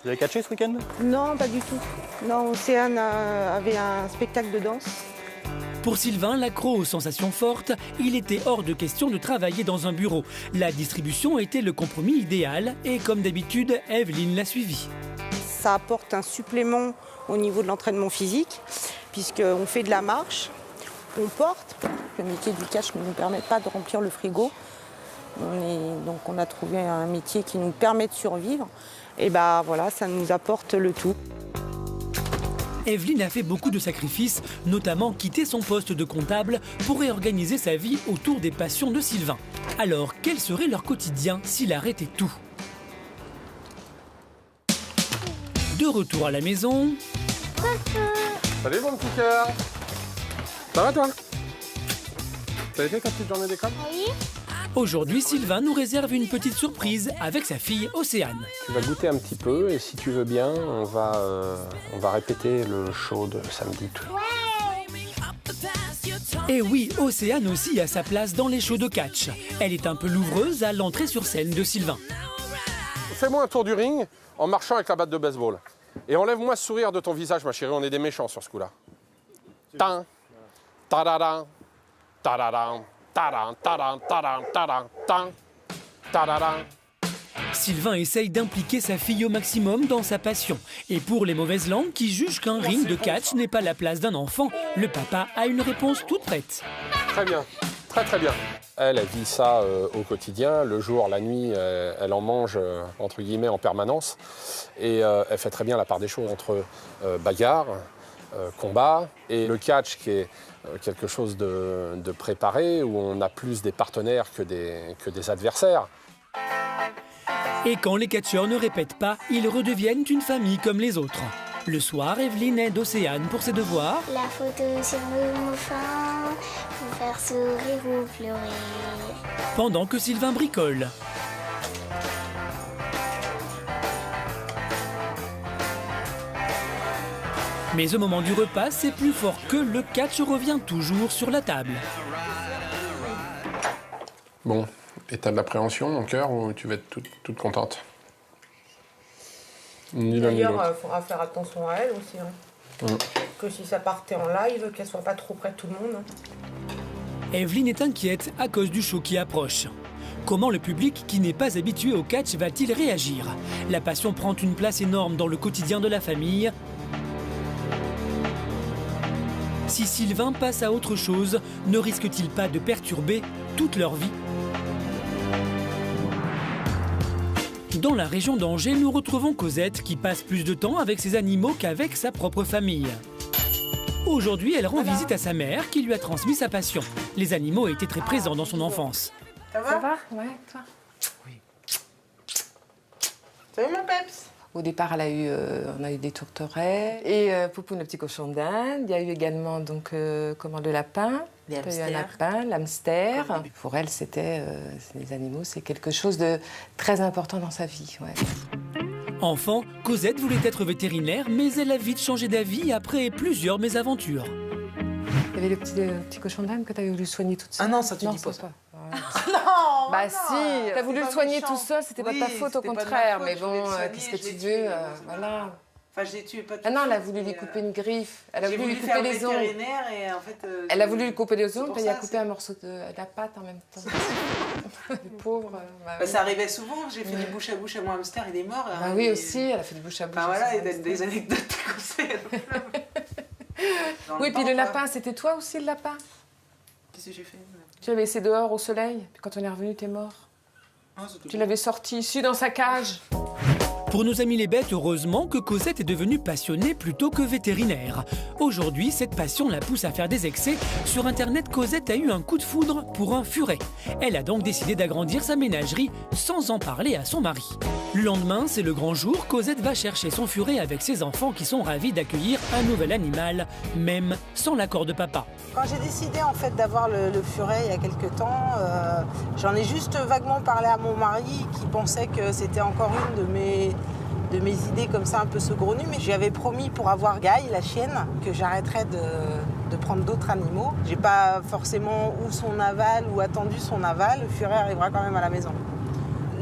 Vous avez catché ce week-end? Non, pas du tout. Non, Océane avait un spectacle de danse. Pour Sylvain, l'accro aux sensations fortes, il était hors de question de travailler dans un bureau. La distribution était le compromis idéal et comme d'habitude, Evelyne l'a suivi. Ça apporte un supplément au niveau de l'entraînement physique, puisqu'on fait de la marche, on porte. Le métier du catch ne nous permet pas de remplir le frigo. Donc on a trouvé un métier qui nous permet de survivre. Et voilà, ça nous apporte le tout. Evelyne a fait beaucoup de sacrifices, notamment quitter son poste de comptable pour réorganiser sa vie autour des passions de Sylvain. Alors, quel serait leur quotidien s'il arrêtait tout? De retour à la maison... Salut mon petit cœur. Ça va toi? T'as été ta petite journée d'école? Oui. Aujourd'hui, Sylvain nous réserve une petite surprise avec sa fille Océane. Tu vas goûter un petit peu et si tu veux bien, on va répéter le show de samedi. Et oui, Océane aussi a sa place dans les shows de catch. Elle est un peu louvreuse à l'entrée sur scène de Sylvain. Fais-moi un tour du ring en marchant avec la batte de baseball. Et enlève-moi ce sourire de ton visage, ma chérie, on est des méchants sur ce coup-là. Tin, tadadam, tadadam. Sylvain essaye d'impliquer sa fille au maximum dans sa passion. Et pour les mauvaises langues qui jugent qu'un ring de catch n'est pas la place d'un enfant, le papa a une réponse toute prête. Très bien, très bien. Elle vit ça au quotidien, le jour, la nuit, elle en mange entre guillemets en permanence. Et elle fait très bien la part des choses entre bagarre, combat et le catch qui est quelque chose de préparé, où on a plus des partenaires que des adversaires. Et quand les catcheurs ne répètent pas, ils redeviennent une famille comme les autres. Le soir, Evelyne aide Océane pour ses devoirs. La photo sur le moufin, vous faire sourire ou pleurer. Pendant que Sylvain bricole. Mais au moment du repas, c'est plus fort que le catch revient toujours sur la table. Bon, et t'as de l'appréhension, mon cœur, ou tu vas être toute contente? D'ailleurs, il faudra faire attention à elle aussi. Hein. Que si ça partait en live, qu'elle soit pas trop près de tout le monde. Evelyne est inquiète à cause du show qui approche. Comment le public qui n'est pas habitué au catch va-t-il réagir? La passion prend une place énorme dans le quotidien de la famille. Si Sylvain passe à autre chose, ne risque-t-il pas de perturber toute leur vie? Dans la région d'Angers, nous retrouvons Cosette qui passe plus de temps avec ses animaux qu'avec sa propre famille. Aujourd'hui, elle rend visite à sa mère qui lui a transmis sa passion. Les animaux étaient très présents dans son enfance. Ça va? Ouais, toi? Oui. Salut mon peps! Au départ, on a eu des tourterets et Poupou, le petit cochon d'Inde. Il y a eu également le lapin. Il y a eu un lapin, l'hamster. Pour elle, les animaux, c'est quelque chose de très important dans sa vie. Ouais. Enfant, Cosette voulait être vétérinaire, mais elle a vite changé d'avis après plusieurs mésaventures. Il y avait le petit cochon d'Inde que tu avais voulu soigner toute seule. Ah non, ça tu dis pas ça. Non! Bah si, t'as voulu le soigner tout seul, c'était pas de ta faute, au contraire. Mais bon, qu'est-ce que tu veux, voilà. Enfin, je l'ai tué pas tout Ah non, elle a voulu lui couper une griffe. Elle a voulu lui couper les ongles. Et en fait, elle a voulu lui couper les ongles, puis elle a coupé un morceau de la pâte en même temps. Le pauvre. Ça arrivait souvent, j'ai fait du bouche à bouche à mon hamster, il est mort. Bah oui, aussi, elle a fait du bouche à bouche. Bah voilà, et des anecdotes comme ça. Oui, puis le lapin, c'était toi aussi le lapin? Qu'est-ce que j'ai fait? Tu l'avais laissé dehors au soleil, puis quand on est revenu, t'es mort. Tu l'avais sorti ici dans sa cage. Pour nos amis les bêtes, heureusement que Cosette est devenue passionnée plutôt que vétérinaire. Aujourd'hui, cette passion la pousse à faire des excès. Sur Internet, Cosette a eu un coup de foudre pour un furet. Elle a donc décidé d'agrandir sa ménagerie sans en parler à son mari. Le lendemain, c'est le grand jour. Cosette va chercher son furet avec ses enfants qui sont ravis d'accueillir un nouvel animal, même sans l'accord de papa. Quand j'ai décidé en fait d'avoir le furet il y a quelques temps, j'en ai juste vaguement parlé à mon mari qui pensait que c'était encore une de mes idées comme ça un peu saugrenues, mais j'avais promis pour avoir Gaï, la chienne, que j'arrêterais de prendre d'autres animaux. J'ai pas forcément eu son aval ou attendu son aval, le furet arrivera quand même à la maison.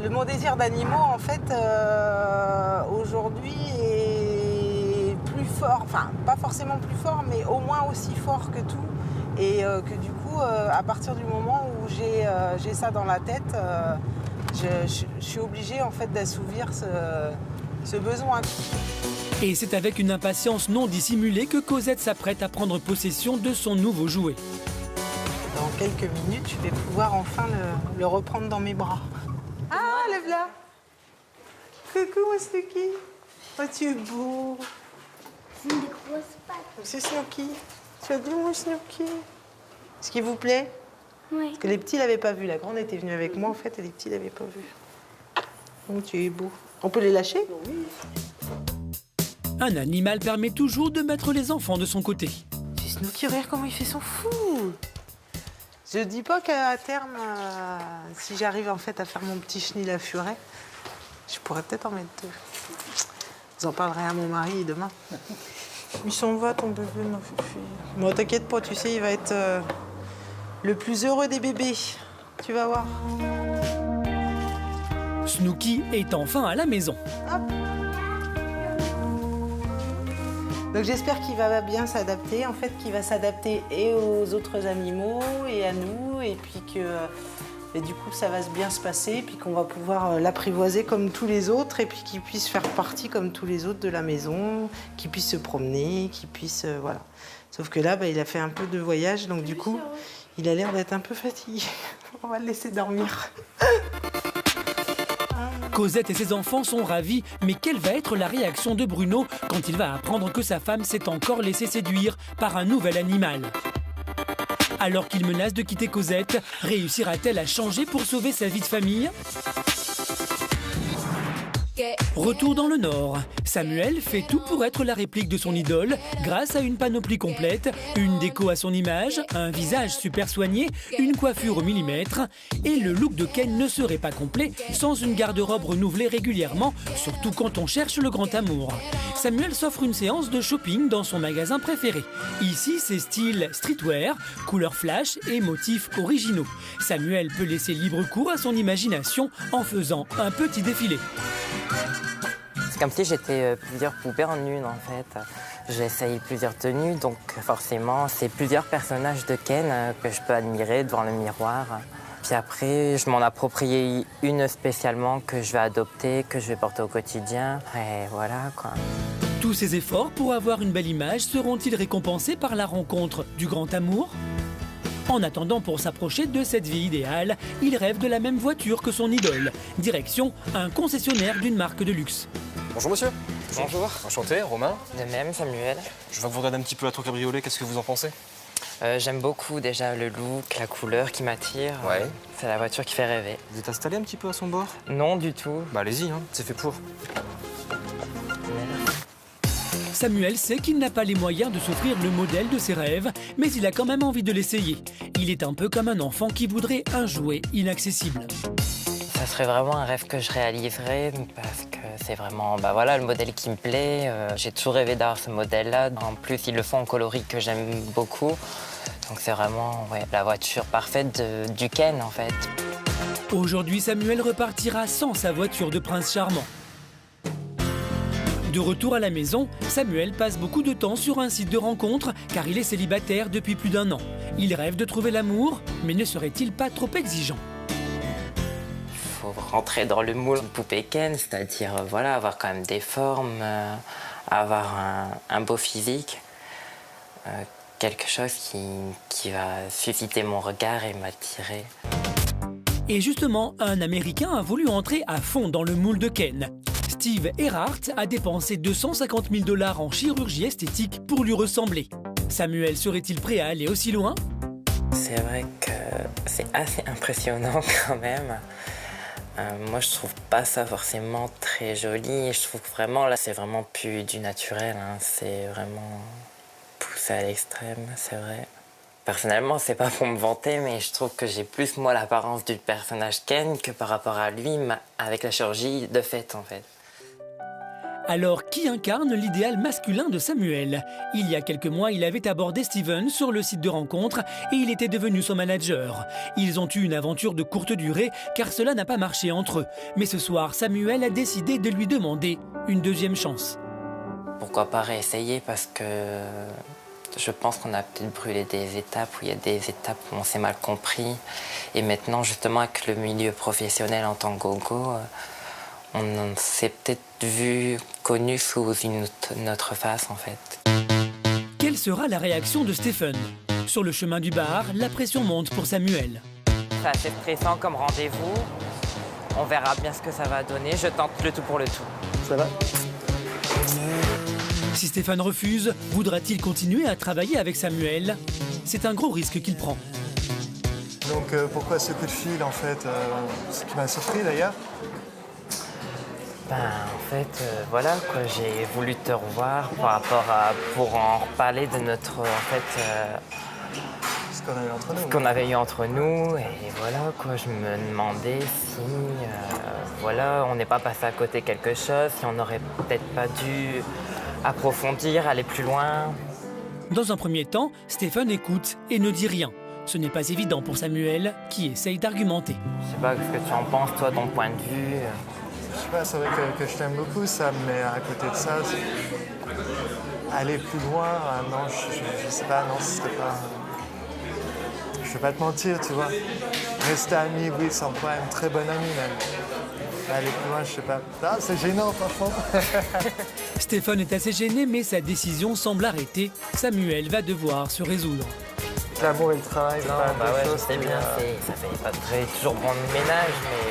Mon désir d'animaux en fait aujourd'hui est plus fort, enfin pas forcément plus fort, mais au moins aussi fort que tout. Et que du coup, à partir du moment où j'ai ça dans la tête, je suis obligée en fait d'assouvir ce besoin. Et c'est avec une impatience non dissimulée que Cosette s'apprête à prendre possession de son nouveau jouet. Dans quelques minutes, je vais pouvoir enfin le reprendre dans mes bras. Ah, lève-la! Coucou, mon Snooki! Oh, tu es beau! C'est une grosse patte. C'est Snooki. Tu as dit mon Snooki. Ce qui vous plaît? Oui. Parce que les petits l'avaient pas vu. La grande était venue avec moi en fait et les petits l'avaient pas vu. Oh, tu es beau. On peut les lâcher? Oui. Un animal permet toujours de mettre les enfants de son côté. C'est Snooki, regarde comment il fait son fou. Je dis pas qu'à terme, si j'arrive en fait à faire mon petit chenil à furet, je pourrais peut-être en mettre deux. Vous en parlerez à mon mari demain. Il s'en va, ton bébé, ma fifi. Bon, t'inquiète pas, tu sais, il va être le plus heureux des bébés. Tu vas voir. Snooki est enfin à la maison. Hop. Donc j'espère qu'il va bien s'adapter, en fait, qu'il va s'adapter et aux autres animaux et à nous, et puis que du coup ça va bien se passer, puis qu'on va pouvoir l'apprivoiser comme tous les autres, et puis qu'il puisse faire partie comme tous les autres de la maison, qu'il puisse se promener, qu'il puisse voilà. Sauf que là, il a fait un peu de voyage, donc du coup, il a l'air d'être un peu fatigué. On va le laisser dormir. Cosette et ses enfants sont ravis, mais quelle va être la réaction de Bruno quand il va apprendre que sa femme s'est encore laissée séduire par un nouvel animal? Alors qu'il menace de quitter Cosette, réussira-t-elle à changer pour sauver sa vie de famille? Retour dans le Nord. Samuel fait tout pour être la réplique de son idole grâce à une panoplie complète, une déco à son image, un visage super soigné, une coiffure au millimètre. Et le look de Ken ne serait pas complet sans une garde-robe renouvelée régulièrement, surtout quand on cherche le grand amour. Samuel s'offre une séance de shopping dans son magasin préféré. Ici, c'est style streetwear, couleurs flash et motifs originaux. Samuel peut laisser libre cours à son imagination en faisant un petit défilé. comme si j'étais plusieurs poupées en une en fait. J'ai essayé plusieurs tenues, donc forcément c'est plusieurs personnages de Ken que je peux admirer devant le miroir. Puis après, je m'en approprie une spécialement que je vais adopter, que je vais porter au quotidien. Et voilà quoi. Tous ces efforts pour avoir une belle image seront-ils récompensés par la rencontre du grand amour? En attendant, pour s'approcher de cette vie idéale, il rêve de la même voiture que son idole. Direction un concessionnaire d'une marque de luxe. Bonjour monsieur. Bonjour. Enchanté, Romain. De même, Samuel. Je vois que vous regardez un petit peu la tour cabriolet, qu'est-ce que vous en pensez? J'aime beaucoup déjà le look, la couleur qui m'attire. Ouais. C'est la voiture qui fait rêver. Vous êtes installé un petit peu à son bord? Non, du tout. Bah allez-y, hein, c'est fait pour. Samuel sait qu'il n'a pas les moyens de s'offrir le modèle de ses rêves, mais il a quand même envie de l'essayer. Il est un peu comme un enfant qui voudrait un jouet inaccessible. Ça serait vraiment un rêve que je réaliserais parce que c'est vraiment voilà, le modèle qui me plaît. J'ai toujours rêvé d'avoir ce modèle-là. En plus, ils le font en coloris que j'aime beaucoup. Donc c'est vraiment la voiture parfaite du Ken en fait. Aujourd'hui, Samuel repartira sans sa voiture de prince charmant. De retour à la maison, Samuel passe beaucoup de temps sur un site de rencontre car il est célibataire depuis plus d'1 an. Il rêve de trouver l'amour, mais ne serait-il pas trop exigeant? Il faut rentrer dans le moule de poupée Ken, c'est-à-dire avoir quand même des formes, avoir un beau physique, quelque chose qui va susciter mon regard et m'attirer. Et justement, un Américain a voulu entrer à fond dans le moule de Ken. Steve Earhart a dépensé 250 000 $ en chirurgie esthétique pour lui ressembler. Samuel serait-il prêt à aller aussi loin? C'est vrai que c'est assez impressionnant quand même. Moi, je trouve pas ça forcément très joli. Je trouve que vraiment, là, c'est vraiment plus du naturel. Hein. C'est vraiment poussé à l'extrême, c'est vrai. Personnellement, c'est pas pour me vanter, mais je trouve que j'ai plus, moi, l'apparence du personnage Ken que par rapport à lui, avec la chirurgie de fait, en fait. Alors, qui incarne l'idéal masculin de Samuel? Il y a quelques mois, il avait abordé Steven sur le site de rencontre et il était devenu son manager. Ils ont eu une aventure de courte durée car cela n'a pas marché entre eux. Mais ce soir, Samuel a décidé de lui demander une deuxième chance. Pourquoi pas réessayer? Parce que je pense qu'on a peut-être brûlé des étapes, où il y a des étapes où on s'est mal compris. Et maintenant, justement, avec le milieu professionnel en tant que gogo, on s'est peut-être vu, connu sous une autre face, en fait. Quelle sera la réaction de Stephen? Sur le chemin du bar, la pression monte pour Samuel. C'est assez stressant comme rendez-vous. On verra bien ce que ça va donner. Je tente le tout pour le tout. Ça va? Si Stéphane refuse, voudra-t-il continuer à travailler avec Samuel? C'est un gros risque qu'il prend. Donc pourquoi ce coup de fil en fait? Ce qui m'a surpris d'ailleurs. En fait, voilà quoi, j'ai voulu te revoir par rapport pour en reparler de notre, Ce qu'on avait entre nous. Ce qu'on avait eu entre nous, et voilà quoi, je me demandais si, on n'est pas passé à côté quelque chose, si on n'aurait peut-être pas dû approfondir, aller plus loin. Dans un premier temps, Stéphane écoute et ne dit rien. Ce n'est pas évident pour Samuel, qui essaye d'argumenter. Je sais pas ce que tu en penses, toi, ton point de vue. Je sais pas, c'est vrai que je t'aime beaucoup, Sam, mais à côté de ça, aller plus loin, non, je sais pas, non, ce serait pas... Je vais pas te mentir, tu vois. Rester amis, oui, sans problème, très bon ami même. Aller plus loin, je sais pas. Ah, c'est gênant, franchement. Stéphane est assez gêné, mais sa décision semble arrêtée. Samuel va devoir se résoudre. L'amour et le travail, c'est pas la même chose. C'est bien, ça fait pas toujours bon ménage, mais...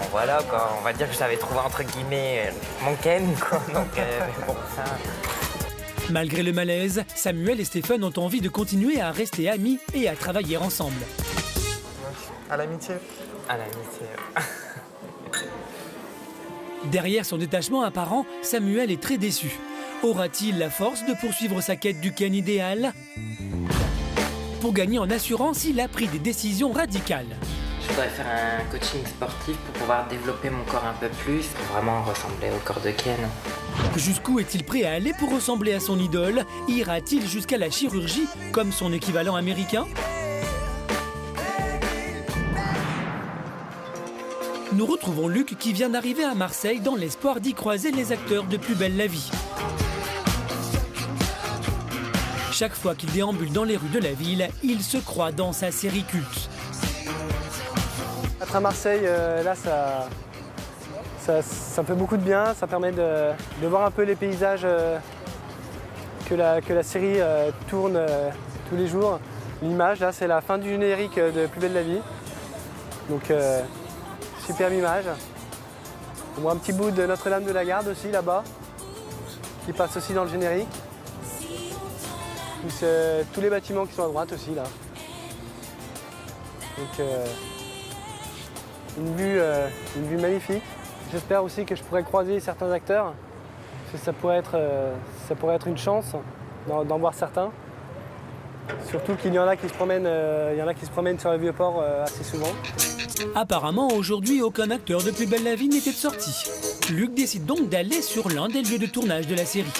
Bon voilà quoi, on va dire que j'avais trouvé entre guillemets mon Ken quoi, donc pour ça. Malgré le malaise, Samuel et Stéphane ont envie de continuer à rester amis et à travailler ensemble. À l'amitié. À l'amitié. Derrière son détachement apparent, Samuel est très déçu. Aura-t-il la force de poursuivre sa quête du Ken idéal? Pour gagner en assurance, il a pris des décisions radicales. Je voudrais faire un coaching sportif pour pouvoir développer mon corps un peu plus, pour vraiment ressembler au corps de Ken. Jusqu'où est-il prêt à aller pour ressembler à son idole? Ira-t-il jusqu'à la chirurgie, comme son équivalent américain? nous retrouvons Luc qui vient d'arriver à Marseille dans l'espoir d'y croiser les acteurs de Plus belle la vie. Chaque fois qu'il déambule dans les rues de la ville, il se croit dans sa série culte. Être à Marseille, là, ça me fait beaucoup de bien. Ça permet de voir un peu les paysages que la série tourne tous les jours. L'image, là, c'est la fin du générique de Plus belle la vie. Donc, superbe image. On voit un petit bout de Notre-Dame de la Garde aussi, là-bas, qui passe aussi dans le générique. Plus, tous les bâtiments qui sont à droite aussi, là. Donc, une vue magnifique. J'espère aussi que je pourrai croiser certains acteurs, parce que ça pourrait être une chance d'en voir certains. Surtout qu'il y en a qui se promènent sur le Vieux-Port assez souvent. Apparemment, aujourd'hui, aucun acteur de Plus belle la vie n'était de sortie. Luc décide donc d'aller sur l'un des lieux de tournage de la série.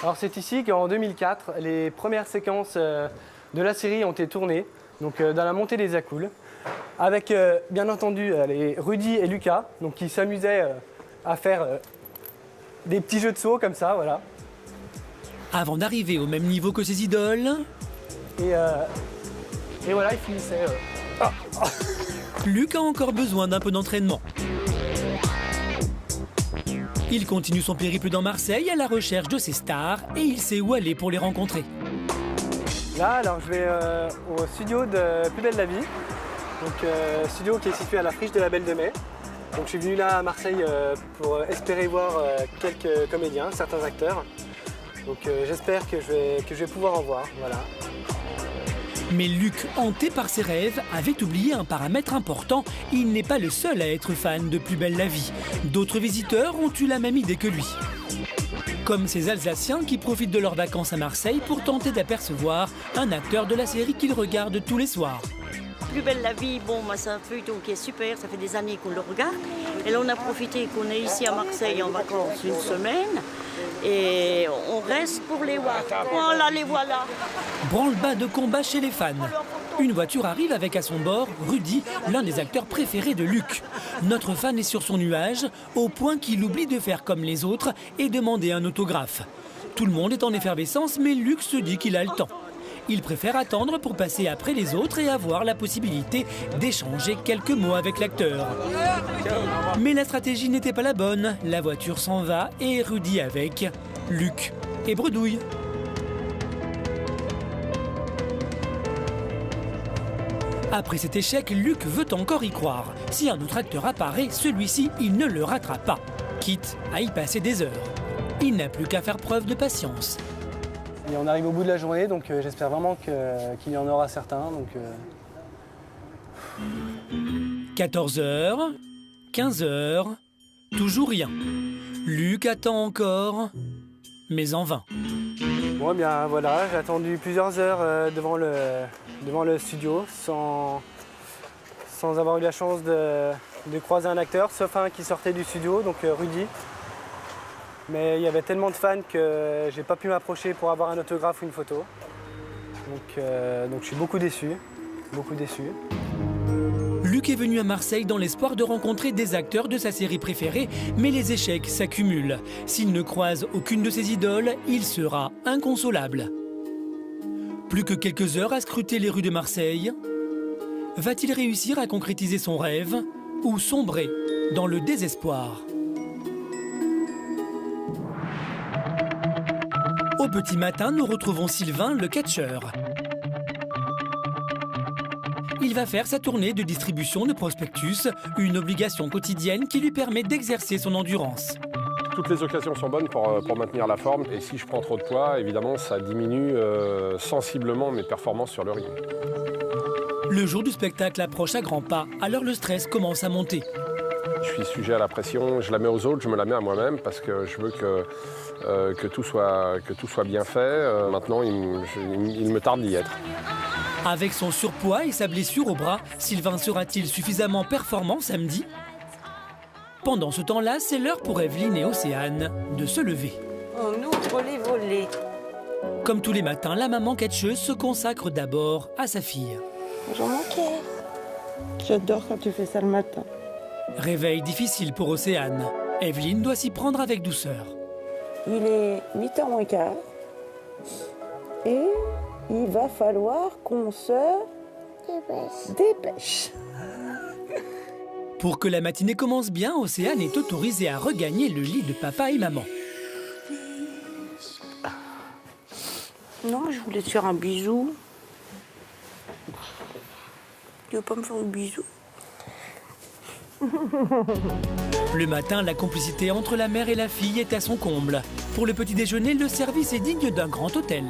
Alors c'est ici qu'en 2004, les premières séquences de la série ont été tournées, donc dans la montée des Accoules, avec bien entendu les Rudy et Lucas, donc qui s'amusaient à faire des petits jeux de saut comme ça, voilà. Avant d'arriver au même niveau que ses idoles... Et voilà, ils finissaient... Luc a encore besoin d'un peu d'entraînement. Il continue son périple dans Marseille à la recherche de ses stars et il sait où aller pour les rencontrer. Là, alors je vais au studio de Plus belle la vie, donc studio qui est situé à la friche de la Belle de Mai. Donc je suis venu là à Marseille pour espérer voir quelques comédiens, certains acteurs. Donc j'espère que je vais pouvoir en voir, voilà. Mais Luc, hanté par ses rêves, avait oublié un paramètre important. Il n'est pas le seul à être fan de Plus belle la vie. D'autres visiteurs ont eu la même idée que lui. Comme ces Alsaciens qui profitent de leurs vacances à Marseille pour tenter d'apercevoir un acteur de la série qu'ils regardent tous les soirs. Plus belle la vie, bon, moi, c'est un feuilleton qui est super, ça fait des années qu'on le regarde. Et là, on a profité qu'on est ici à Marseille en vacances une semaine. Et on reste pour les voir. Voilà, les voilà. Branle-bas de combat chez les fans. Une voiture arrive avec à son bord Rudy, l'un des acteurs préférés de Luc. Notre fan est sur son nuage, au point qu'il oublie de faire comme les autres et demander un autographe. Tout le monde est en effervescence, mais Luc se dit qu'il a le temps. Il préfère attendre pour passer après les autres et avoir la possibilité d'échanger quelques mots avec l'acteur. Mais la stratégie n'était pas la bonne. La voiture s'en va et Rudy avec. Luc et bredouille. Après cet échec, Luc veut encore y croire. Si un autre acteur apparaît, celui-ci, il ne le ratera pas, quitte à y passer des heures. Il n'a plus qu'à faire preuve de patience. Et on arrive au bout de la journée, donc j'espère vraiment qu'il y en aura certains. 14h, 15h, toujours rien. Luc attend encore, mais en vain. Bon, bien voilà, j'ai attendu plusieurs heures devant le studio sans avoir eu la chance de croiser un acteur, sauf un qui sortait du studio, donc Rudy. Mais il y avait tellement de fans que j'ai pas pu m'approcher pour avoir un autographe ou une photo. Donc je suis beaucoup déçu, beaucoup déçu. Luc est venu à Marseille dans l'espoir de rencontrer des acteurs de sa série préférée, mais les échecs s'accumulent. S'il ne croise aucune de ses idoles, il sera inconsolable. Plus que quelques heures à scruter les rues de Marseille. Va-t-il réussir à concrétiser son rêve ou sombrer dans le désespoir ? Au petit matin, nous retrouvons Sylvain, le catcheur. Il va faire sa tournée de distribution de prospectus, une obligation quotidienne qui lui permet d'exercer son endurance. Toutes les occasions sont bonnes pour maintenir la forme. Et si je prends trop de poids, évidemment, ça diminue sensiblement mes performances sur le ring. Le jour du spectacle approche à grands pas, alors le stress commence à monter. Je suis sujet à la pression, je la mets aux autres, je me la mets à moi-même parce que je veux que tout soit bien fait. Maintenant, il me tarde d'y être. Avec son surpoids et sa blessure au bras, Sylvain sera-t-il suffisamment performant samedi ? Pendant ce temps-là, c'est l'heure pour Evelyne et Océane de se lever. On ouvre les volets. Comme tous les matins, la maman catcheuse se consacre d'abord à sa fille. Bonjour mon cœur. J'adore quand tu fais ça le matin. Réveil difficile pour Océane. Evelyne doit s'y prendre avec douceur. Il est 8h moins quart. Et il va falloir qu'on se dépêche. Pour que la matinée commence bien, Océane est autorisée à regagner le lit de papa et maman. Non, je voulais te faire un bisou. Tu veux pas me faire un bisou? Le matin, la complicité entre la mère et la fille est à son comble. Pour le petit déjeuner, le service est digne d'un grand hôtel.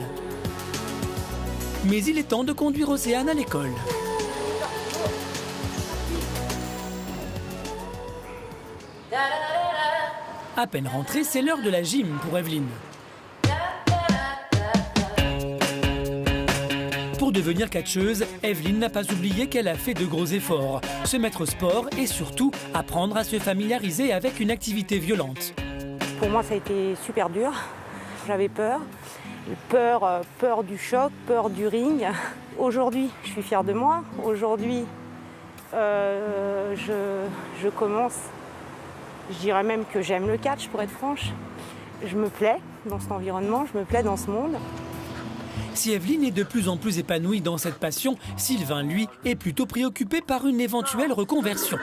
Mais il est temps de conduire Océane à l'école. À peine rentrée, c'est l'heure de la gym pour Evelyne. Pour devenir catcheuse, Evelyne n'a pas oublié qu'elle a fait de gros efforts. Se mettre au sport et surtout apprendre à se familiariser avec une activité violente. Pour moi, ça a été super dur. J'avais peur. Peur du choc, peur du ring. Aujourd'hui, je suis fière de moi. Aujourd'hui, je commence. Je dirais même que j'aime le catch, pour être franche. Je me plais dans cet environnement, je me plais dans ce monde. Si Evelyne est de plus en plus épanouie dans cette passion, Sylvain, lui, est plutôt préoccupé par une éventuelle reconversion.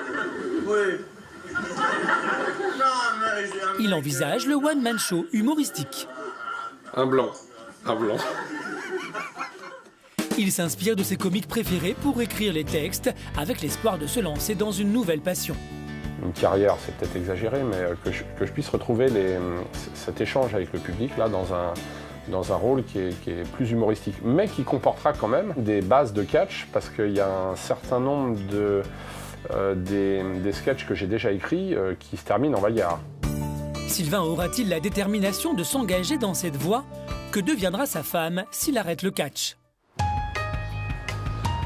Il envisage le one-man show humoristique. Un blanc. Il s'inspire de ses comiques préférés pour écrire les textes, avec l'espoir de se lancer dans une nouvelle passion. Une carrière, c'est peut-être exagéré, mais que je puisse retrouver cet échange avec le public là, dans un rôle qui est plus humoristique, mais qui comportera quand même des bases de catch, parce qu'il y a un certain nombre des sketchs que j'ai déjà écrits qui se terminent en bagarre. Sylvain aura-t-il la détermination de s'engager dans cette voie? Que deviendra sa femme s'il arrête le catch?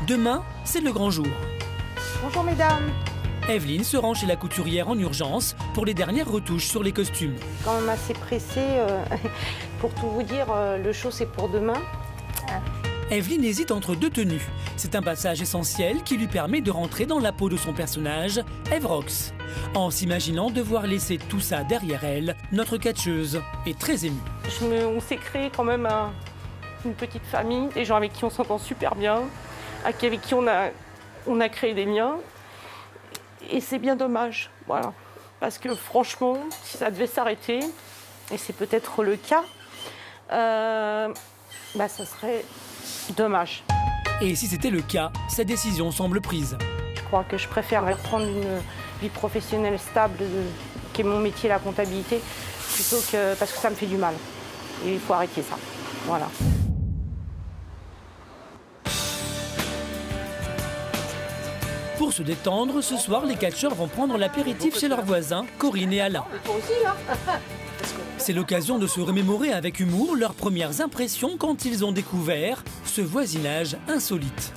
Demain, c'est le grand jour. Bonjour mesdames. Evelyne se rend chez la couturière en urgence pour les dernières retouches sur les costumes. Quand même assez pressée, pour tout vous dire, le show c'est pour demain. Evelyne hésite entre deux tenues. C'est un passage essentiel qui lui permet de rentrer dans la peau de son personnage, Evrox. En s'imaginant devoir laisser tout ça derrière elle, notre catcheuse est très émue. On s'est créé quand même une petite famille, des gens avec qui on s'entend super bien, avec qui on a créé des liens. Et c'est bien dommage, voilà. Parce que franchement, si ça devait s'arrêter, et c'est peut-être le cas, ça serait dommage. Et si c'était le cas, sa décision semble prise. Je crois que je préfère reprendre une vie professionnelle stable, qui est mon métier, la comptabilité, plutôt que parce que ça me fait du mal. Et il faut arrêter ça, voilà. Pour se détendre, ce soir, les catcheurs vont prendre l'apéritif chez leurs voisins, Corinne et Alain. C'est l'occasion de se remémorer avec humour leurs premières impressions quand ils ont découvert ce voisinage insolite.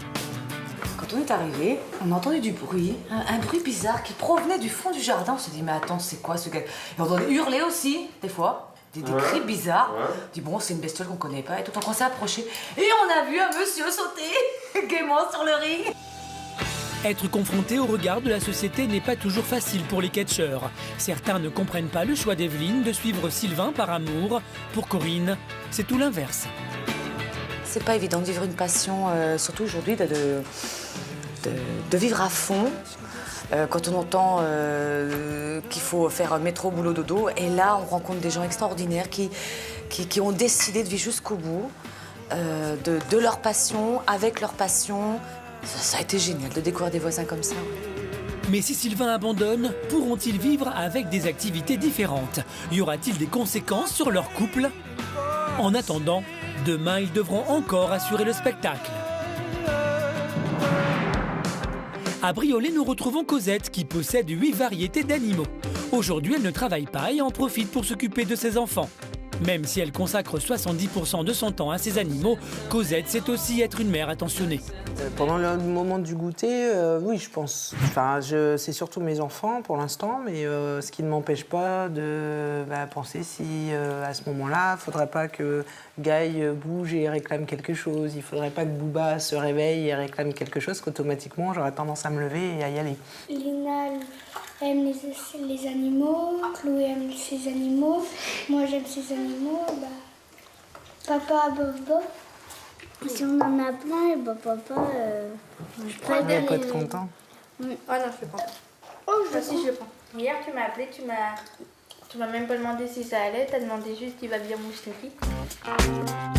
Quand on est arrivé, on a entendu du bruit, un bruit bizarre qui provenait du fond du jardin. On s'est dit, mais attends, c'est quoi ce gars? Et on entendait hurler aussi, des fois, des cris bizarres. On dit, bon, c'est une bestiole qu'on connaît pas. Et tout on s'est approché. Et on a vu un monsieur sauter gaiement sur le ring. Être confronté au regard de la société n'est pas toujours facile pour les catcheurs. Certains ne comprennent pas le choix d'Evelyne de suivre Sylvain par amour. Pour Corinne, c'est tout l'inverse. C'est pas évident de vivre une passion, surtout aujourd'hui, de vivre à fond. Quand on entend qu'il faut faire métro, boulot, dodo, et là on rencontre des gens extraordinaires qui ont décidé de vivre jusqu'au bout, de leur passion, avec leur passion. Ça a été génial de découvrir des voisins comme ça. Mais si Sylvain abandonne, pourront-ils vivre avec des activités différentes? Y aura-t-il des conséquences sur leur couple? En attendant, demain, ils devront encore assurer le spectacle. À Briolet, nous retrouvons Cosette qui possède 8 variétés d'animaux. Aujourd'hui, elle ne travaille pas et en profite pour s'occuper de ses enfants. Même si elle consacre 70% de son temps à ses animaux, Cosette sait aussi être une mère attentionnée. Pendant le moment du goûter, oui, je pense. Enfin, c'est surtout mes enfants pour l'instant, mais ce qui ne m'empêche pas de penser si à ce moment-là, il ne faudrait pas que Guy bouge et réclame quelque chose. Il ne faudrait pas que Booba se réveille et réclame quelque chose, qu'automatiquement, j'aurais tendance à me lever et à y aller. Lina, aime les animaux, Chloé aime ses animaux, moi j'aime ses animaux, papa, Bobo. Si on en a plein, et papa, je préfère pas être content. Oh non, je le prends. Oh, je le prends. Hier, tu m'as appelé, tu m'as même pas demandé si ça allait, t'as demandé juste il va bien Moustaki.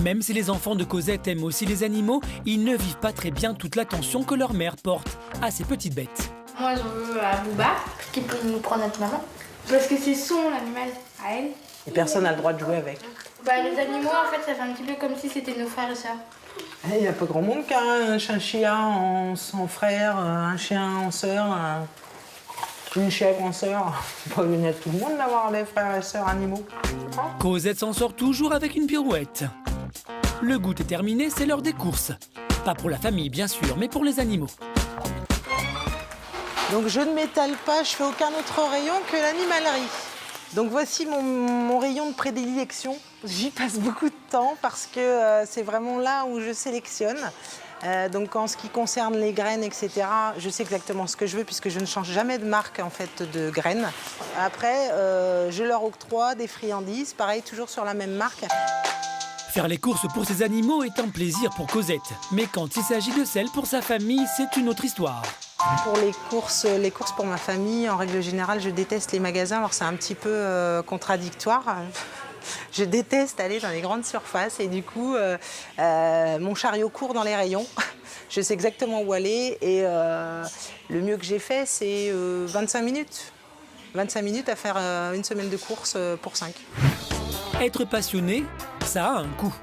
Même si les enfants de Cosette aiment aussi les animaux, ils ne vivent pas très bien toute l'attention que leur mère porte à ces petites bêtes. Moi, j'en veux à Booba, qui peut nous prendre notre maman, parce que c'est son animal à elle. Et personne n'a le droit de jouer avec. Les animaux, en fait, ça fait un petit peu comme si c'était nos frères et sœurs. Il n'y a pas grand monde qui a un chien en frère, un chien en sœur, une chèvre en sœur. Pas venir tout le monde d'avoir des frères et sœurs animaux. Cosette s'en sort toujours avec une pirouette. Le goût est terminé, c'est l'heure des courses. Pas pour la famille, bien sûr, mais pour les animaux. Donc je ne m'étale pas, je fais aucun autre rayon que l'animalerie. Donc voici mon rayon de prédilection. J'y passe beaucoup de temps parce que c'est vraiment là où je sélectionne. Donc en ce qui concerne les graines, etc., je sais exactement ce que je veux puisque je ne change jamais de marque en fait de graines. Après, je leur octroie des friandises, pareil, toujours sur la même marque. Faire les courses pour ses animaux est un plaisir pour Cosette. Mais quand il s'agit de celles pour sa famille, c'est une autre histoire. Pour les courses pour ma famille, en règle générale, je déteste les magasins. Alors c'est un petit peu contradictoire. Je déteste aller dans les grandes surfaces et du coup, mon chariot court dans les rayons. Je sais exactement où aller et le mieux que j'ai fait, c'est 25 minutes. 25 minutes à faire une semaine de course pour 5. Être passionné, ça a un coût.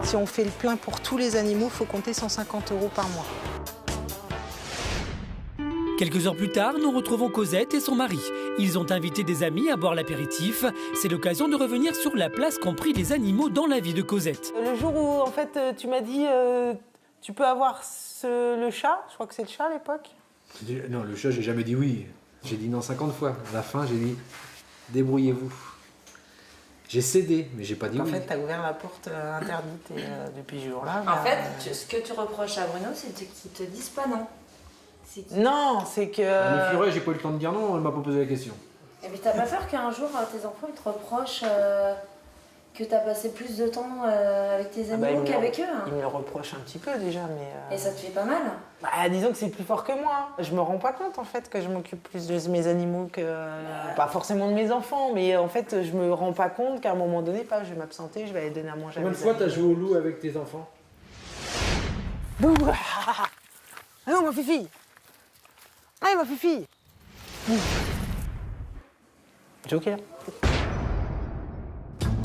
Si on fait le plein pour tous les animaux, il faut compter 150 € par mois. Quelques heures plus tard, nous retrouvons Cosette et son mari. Ils ont invité des amis à boire l'apéritif. C'est l'occasion de revenir sur la place qu'ont pris les animaux dans la vie de Cosette. Le jour où, en fait, tu m'as dit tu peux avoir le chat, je crois que c'est le chat à l'époque. Non, le chat, j'ai jamais dit oui. J'ai dit non 50 fois. À la fin, j'ai dit débrouillez-vous. J'ai cédé, mais j'ai pas dit oui. En fait, tu as ouvert la porte interdite et depuis ce jour-là... En fait, ce que tu reproches à Bruno, c'est qu'ils te disent pas non. Non, c'est que... Annie Furet, j'ai pas eu le temps de dire non, elle m'a pas posé la question. Et puis t'as pas peur qu'un jour tes enfants ils te reprochent que t'as passé plus de temps avec tes animaux qu'avec eux hein. Ils me le reprochent un petit peu déjà, mais... Et ça te fait pas mal? Disons que c'est plus fort que moi. Je me rends pas compte en fait que je m'occupe plus de mes animaux que... Pas forcément de mes enfants, mais en fait je me rends pas compte qu'à un moment donné, je vais m'absenter, je vais aller donner à manger à mes animaux. Combien de fois t'as joué au loup avec tes enfants? Bouh. Ah non, ma fifi. Allez, ma fifi. Joker.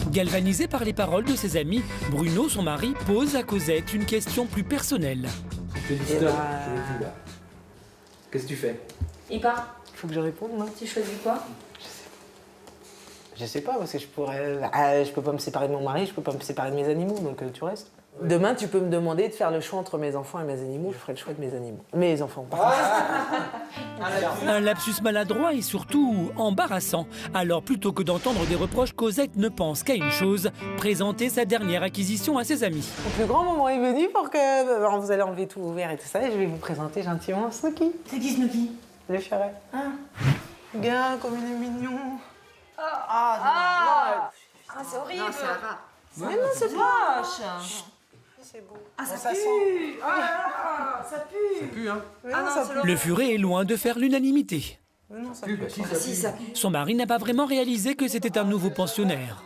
Galvanisé par les paroles de ses amis, Bruno, son mari, pose à Cosette une question plus personnelle. Je te dis stop, je te dis là. Qu'est-ce que tu fais? Il part. Faut que je réponde, non? Tu choisis quoi? Je sais pas, parce que je peux pas me séparer de mon mari, je peux pas me séparer de mes animaux, donc tu restes. Demain, tu peux me demander de faire le choix entre mes enfants et mes animaux, je ferai le choix de mes animaux. Mes enfants, par contre. Un lapsus maladroit et surtout embarrassant. Alors plutôt que d'entendre des reproches, Cosette ne pense qu'à une chose, présenter sa dernière acquisition à ses amis. Le plus grand moment est venu pour que... Alors, vous allez enlever tout ouvert et tout ça, et je vais vous présenter gentiment Snooki. C'est qui Snooki? Le furet. Ah. Regarde comme il est mignon. C'est horrible. Non, c'est un rat. Mais non, c'est moche. C'est beau. Ah, ça Ça pue. sent. Oh là là, ça pue. Ça pue, hein? Ah non, c'est Le furet est loin de faire l'unanimité. Non, ça pue. Si, ça pue. Son mari n'a pas vraiment réalisé que c'était un nouveau pensionnaire.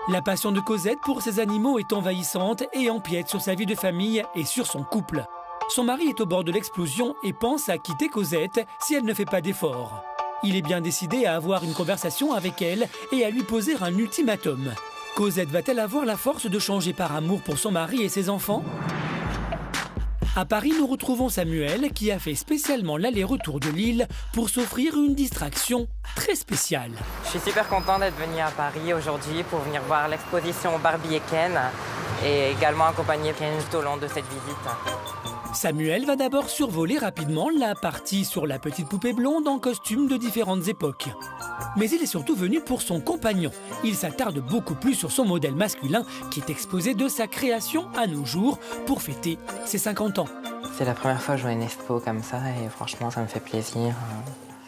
La passion de Cosette pour ses animaux est envahissante et empiète sur sa vie de famille et sur son couple. Son mari est au bord de l'explosion et pense à quitter Cosette si elle ne fait pas d'efforts. Il est bien décidé à avoir une conversation avec elle et à lui poser un ultimatum. Cosette va-t-elle avoir la force de changer par amour pour son mari et ses enfants? À Paris, nous retrouvons Samuel qui a fait spécialement l'aller-retour de Lille pour s'offrir une distraction très spéciale. Je suis super content d'être venu à Paris aujourd'hui pour venir voir l'exposition Barbie et Ken et également accompagner Ken tout au long de cette visite. Samuel va d'abord survoler rapidement la partie sur la petite poupée blonde en costume de différentes époques. Mais il est surtout venu pour son compagnon. Il s'attarde beaucoup plus sur son modèle masculin qui est exposé de sa création à nos jours pour fêter ses 50 ans. C'est la première fois que je vois une expo comme ça et franchement, ça me fait plaisir.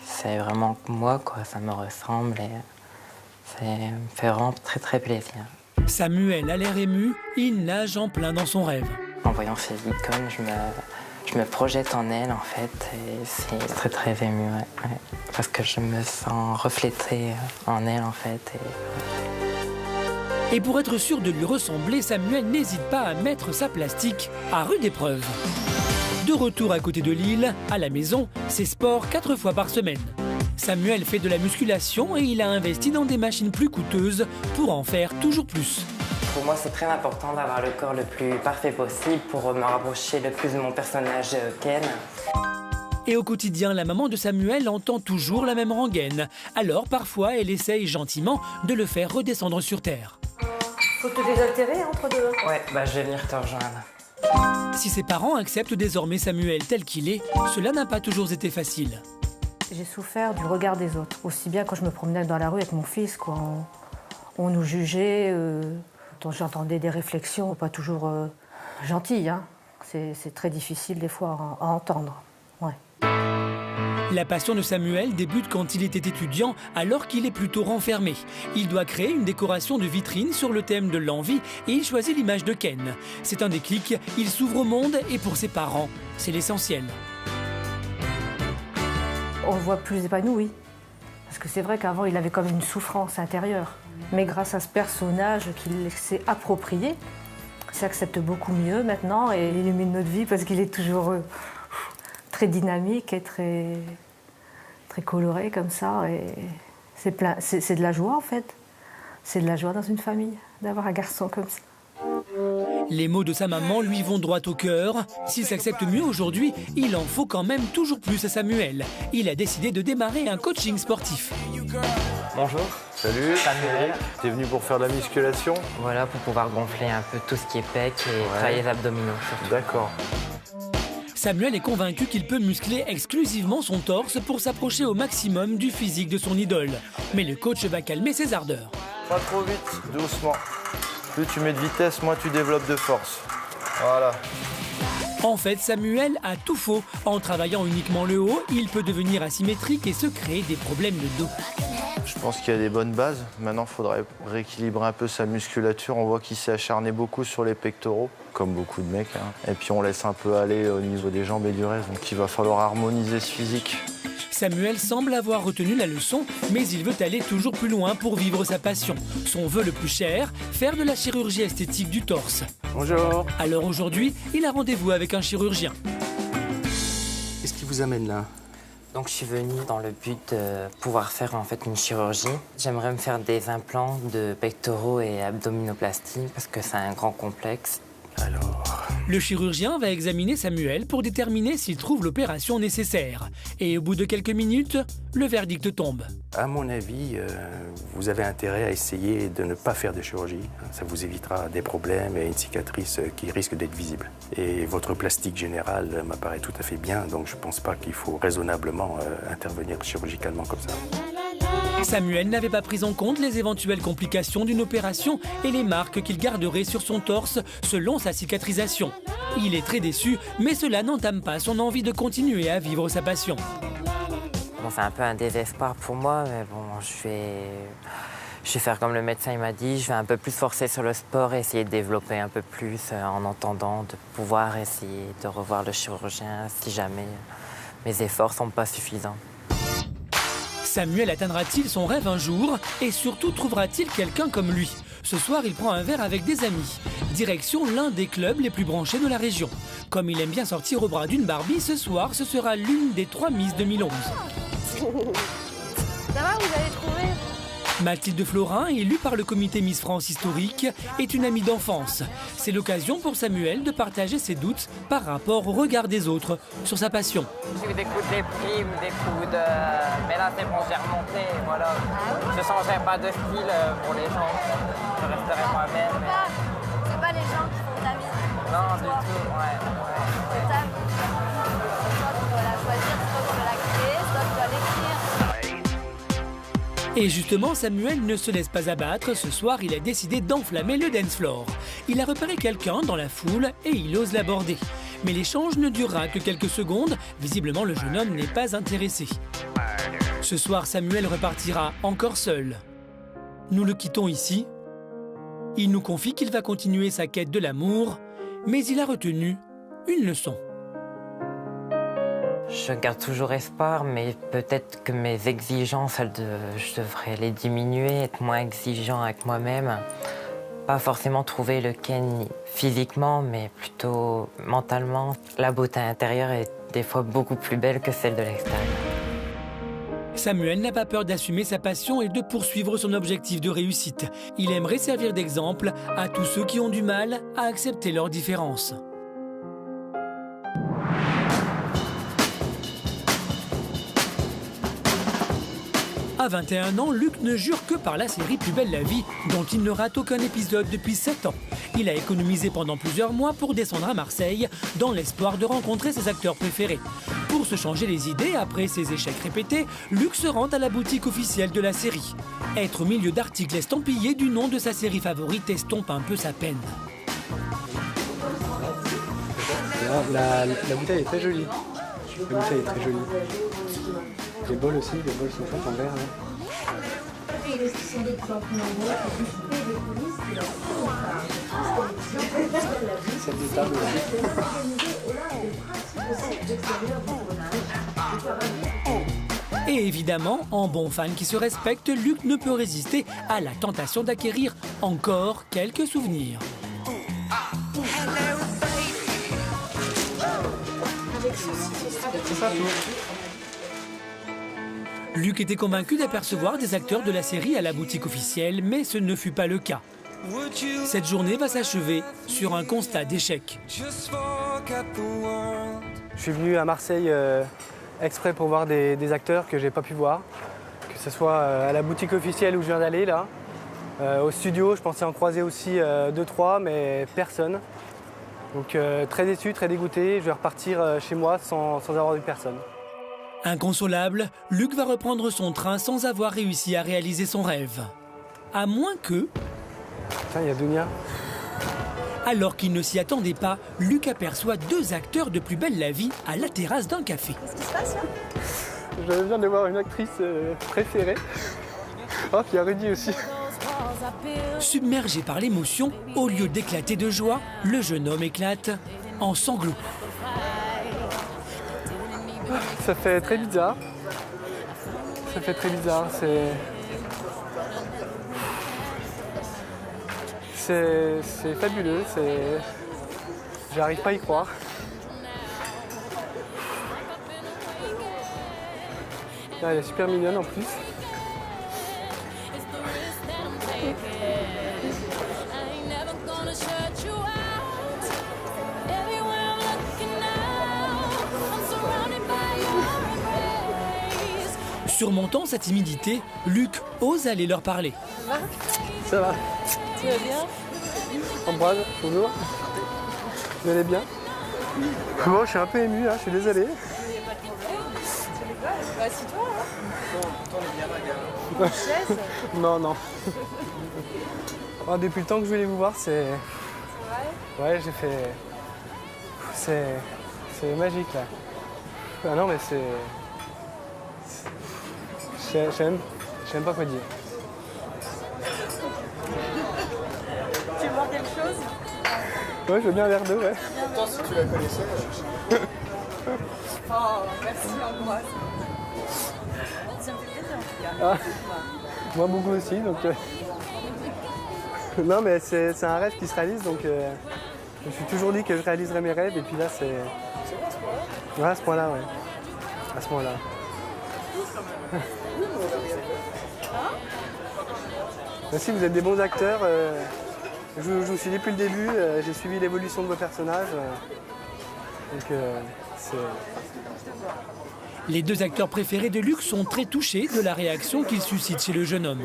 C'est vraiment moi, quoi. Ça me ressemble et ça me fait vraiment très, très plaisir. Samuel a l'air ému, il nage en plein dans son rêve. En voyant ces icônes, je me projette en elle, en fait, et c'est très, très ému, ouais. Parce que je me sens reflétée en elle, en fait. Et pour être sûr de lui ressembler, Samuel n'hésite pas à mettre sa plastique à rude épreuve. De retour à côté de Lille, à la maison, c'est sport 4 fois par semaine. Samuel fait de la musculation et il a investi dans des machines plus coûteuses pour en faire toujours plus. Pour moi, c'est très important d'avoir le corps le plus parfait possible pour me rapprocher le plus de mon personnage Ken. Et au quotidien, la maman de Samuel entend toujours la même rengaine. Alors parfois, elle essaye gentiment de le faire redescendre sur terre. Faut te désaltérer entre deux. Ouais, je vais venir te rejoindre. Si ses parents acceptent désormais Samuel tel qu'il est, cela n'a pas toujours été facile. J'ai souffert du regard des autres, aussi bien quand je me promenais dans la rue avec mon fils, quand on nous jugeait, j'entendais des réflexions pas toujours gentilles. Hein. C'est très difficile des fois à entendre. Ouais. La passion de Samuel débute quand il était étudiant, alors qu'il est plutôt renfermé. Il doit créer une décoration de vitrine sur le thème de l'envie et il choisit l'image de Ken. C'est un déclic, il s'ouvre au monde et pour ses parents, c'est l'essentiel. On le voit plus épanoui, parce que c'est vrai qu'avant il avait comme une souffrance intérieure. Mais grâce à ce personnage qu'il s'est approprié, il s'accepte beaucoup mieux maintenant et il illumine notre vie parce qu'il est toujours très dynamique et très coloré comme ça. Et c'est de la joie en fait. C'est de la joie dans une famille d'avoir un garçon comme ça. Les mots de sa maman lui vont droit au cœur. S'il s'accepte mieux aujourd'hui, il en faut quand même toujours plus à Samuel. Il a décidé de démarrer un coaching sportif. Bonjour. Salut. Samuel. T'es venu pour faire de la musculation? Voilà, pour pouvoir gonfler un peu tout ce qui est pec et travailler les abdominaux. D'accord. Samuel est convaincu qu'il peut muscler exclusivement son torse pour s'approcher au maximum du physique de son idole. Mais le coach va calmer ses ardeurs. Pas trop vite, doucement. Plus tu mets de vitesse, moins tu développes de force. Voilà. En fait, Samuel a tout faux. En travaillant uniquement le haut, il peut devenir asymétrique et se créer des problèmes de dos. Je pense qu'il y a des bonnes bases. Maintenant, il faudrait rééquilibrer un peu sa musculature. On voit qu'il s'est acharné beaucoup sur les pectoraux, comme beaucoup de mecs. Hein. Et puis on laisse un peu aller au niveau des jambes et du reste. Donc il va falloir harmoniser ce physique. Samuel semble avoir retenu la leçon, mais il veut aller toujours plus loin pour vivre sa passion. Son vœu le plus cher, faire de la chirurgie esthétique du torse. Bonjour. Alors aujourd'hui, il a rendez-vous avec un chirurgien. Qu'est-ce qui vous amène là? Donc je suis venue dans le but de pouvoir faire en fait une chirurgie. J'aimerais me faire des implants de pectoraux et abdominoplastie parce que c'est un grand complexe. Le chirurgien va examiner Samuel pour déterminer s'il trouve l'opération nécessaire. Et au bout de quelques minutes, le verdict tombe. À mon avis, vous avez intérêt à essayer de ne pas faire de chirurgie. Ça vous évitera des problèmes et une cicatrice qui risque d'être visible. Et votre plastique générale m'apparaît tout à fait bien, donc je ne pense pas qu'il faut raisonnablement intervenir chirurgicalement comme ça. Samuel n'avait pas pris en compte les éventuelles complications d'une opération et les marques qu'il garderait sur son torse selon sa cicatrisation. Il est très déçu, mais cela n'entame pas son envie de continuer à vivre sa passion. Bon, c'est un peu un désespoir pour moi, mais bon, je vais faire comme le médecin il m'a dit, je vais un peu plus forcer sur le sport et essayer de développer un peu plus en entendant de pouvoir essayer de revoir le chirurgien si jamais mes efforts ne sont pas suffisants. Samuel atteindra-t-il son rêve un jour et surtout trouvera-t-il quelqu'un comme lui? Ce soir, il prend un verre avec des amis. Direction l'un des clubs les plus branchés de la région. Comme il aime bien sortir au bras d'une Barbie, ce soir, ce sera l'une des 3 Miss 2011. Ça va, vous avez trouvé? Mathilde Florin, élue par le comité Miss France historique, est une amie d'enfance. C'est l'occasion pour Samuel de partager ses doutes par rapport au regard des autres sur sa passion. J'ai eu des coups de déprime, des coups de... Mais là, c'est bon, j'ai remonté, voilà. Je ne changerai pas de style pour les gens. Je resterai moi-même. C'est pas les gens qui font ta vie. Non, du tout, ouais. C'est ta vie. Soit tu dois la choisir, soit tu dois la créer, soit tu dois l'écrire. Et justement, Samuel ne se laisse pas abattre. Ce soir, il a décidé d'enflammer le dance floor. Il a repéré quelqu'un dans la foule et il ose l'aborder. Mais l'échange ne durera que quelques secondes. Visiblement, le jeune homme n'est pas intéressé. Ce soir, Samuel repartira encore seul. Nous le quittons ici. Il nous confie qu'il va continuer sa quête de l'amour, mais il a retenu une leçon. Je garde toujours espoir, mais peut-être que mes exigences, je devrais les diminuer, être moins exigeant avec moi-même. Pas forcément trouver le Ken physiquement, mais plutôt mentalement. La beauté intérieure est des fois beaucoup plus belle que celle de l'extérieur. Samuel n'a pas peur d'assumer sa passion et de poursuivre son objectif de réussite. Il aimerait servir d'exemple à tous ceux qui ont du mal à accepter leurs différences. À 21 ans, Luc ne jure que par la série Plus belle la vie, dont il ne rate aucun épisode depuis 7 ans. Il a économisé pendant plusieurs mois pour descendre à Marseille, dans l'espoir de rencontrer ses acteurs préférés. Pour se changer les idées, après ses échecs répétés, Luc se rend à la boutique officielle de la série. Être au milieu d'articles estampillés du nom de sa série favorite estompe un peu sa peine. La bouteille est très jolie. La bouteille est très jolie. Les bols aussi, les bols sont faits en verre. Celle de table Et évidemment, en bon fan qui se respecte, Luc ne peut résister à la tentation d'acquérir encore quelques souvenirs. C'est ça tout. Luc était convaincu d'apercevoir des acteurs de la série à la boutique officielle, mais ce ne fut pas le cas. Cette journée va s'achever sur un constat d'échec. Je suis venu à Marseille exprès pour voir des acteurs que j'ai pas pu voir. Que ce soit à la boutique officielle où je viens d'aller là. Au studio, je pensais en croiser aussi 2-3, mais personne. Donc très déçu, très dégoûté. Je vais repartir chez moi sans avoir vu personne. Inconsolable, Luc va reprendre son train sans avoir réussi à réaliser son rêve. À moins que... Putain, il y a Dunia. Alors qu'il ne s'y attendait pas, Luc aperçoit 2 acteurs de Plus belle la vie à la terrasse d'un café. Qu'est-ce qui se passe là? Je viens de voir une actrice préférée. Oh, puis il y a Rudy aussi. Submergé par l'émotion, au lieu d'éclater de joie, le jeune homme éclate en sanglots. Ça fait très bizarre. Ça fait très bizarre. C'est fabuleux. J'arrive pas à y croire. Là, elle est super mignonne en plus. Surmontant sa timidité, Luc ose aller leur parler. Ça va? Tu vas bien? Ambroise, bonjour. Vous allez bien? Bon, je suis un peu ému, là, je suis désolé. Bah, assis-toi. Une chaise? Non, non. Oh, depuis le temps que je voulais vous voir, c'est... Ouais, j'ai fait... C'est magique, là. Ah non, mais c'est... Je sais même pas quoi dire. Tu veux boire quelque chose? Ouais, je veux bien un verre d'eau, ouais. Attends, si tu la connaissais. Oh, merci Ambroise. Ça me fait plaisir en tout cas. Ah, moi beaucoup aussi, donc... Non, mais c'est un rêve qui se réalise, donc... Je me suis toujours dit que je réaliserais mes rêves, et puis là, c'est... C'est bon à ce point-là? Ouais, à ce point-là, ouais. À ce point-là. Merci, vous êtes des bons acteurs. Je vous suis depuis le début, j'ai suivi l'évolution de vos personnages. Donc c'est... Les 2 acteurs préférés de Luc sont très touchés de la réaction qu'il suscite chez le jeune homme.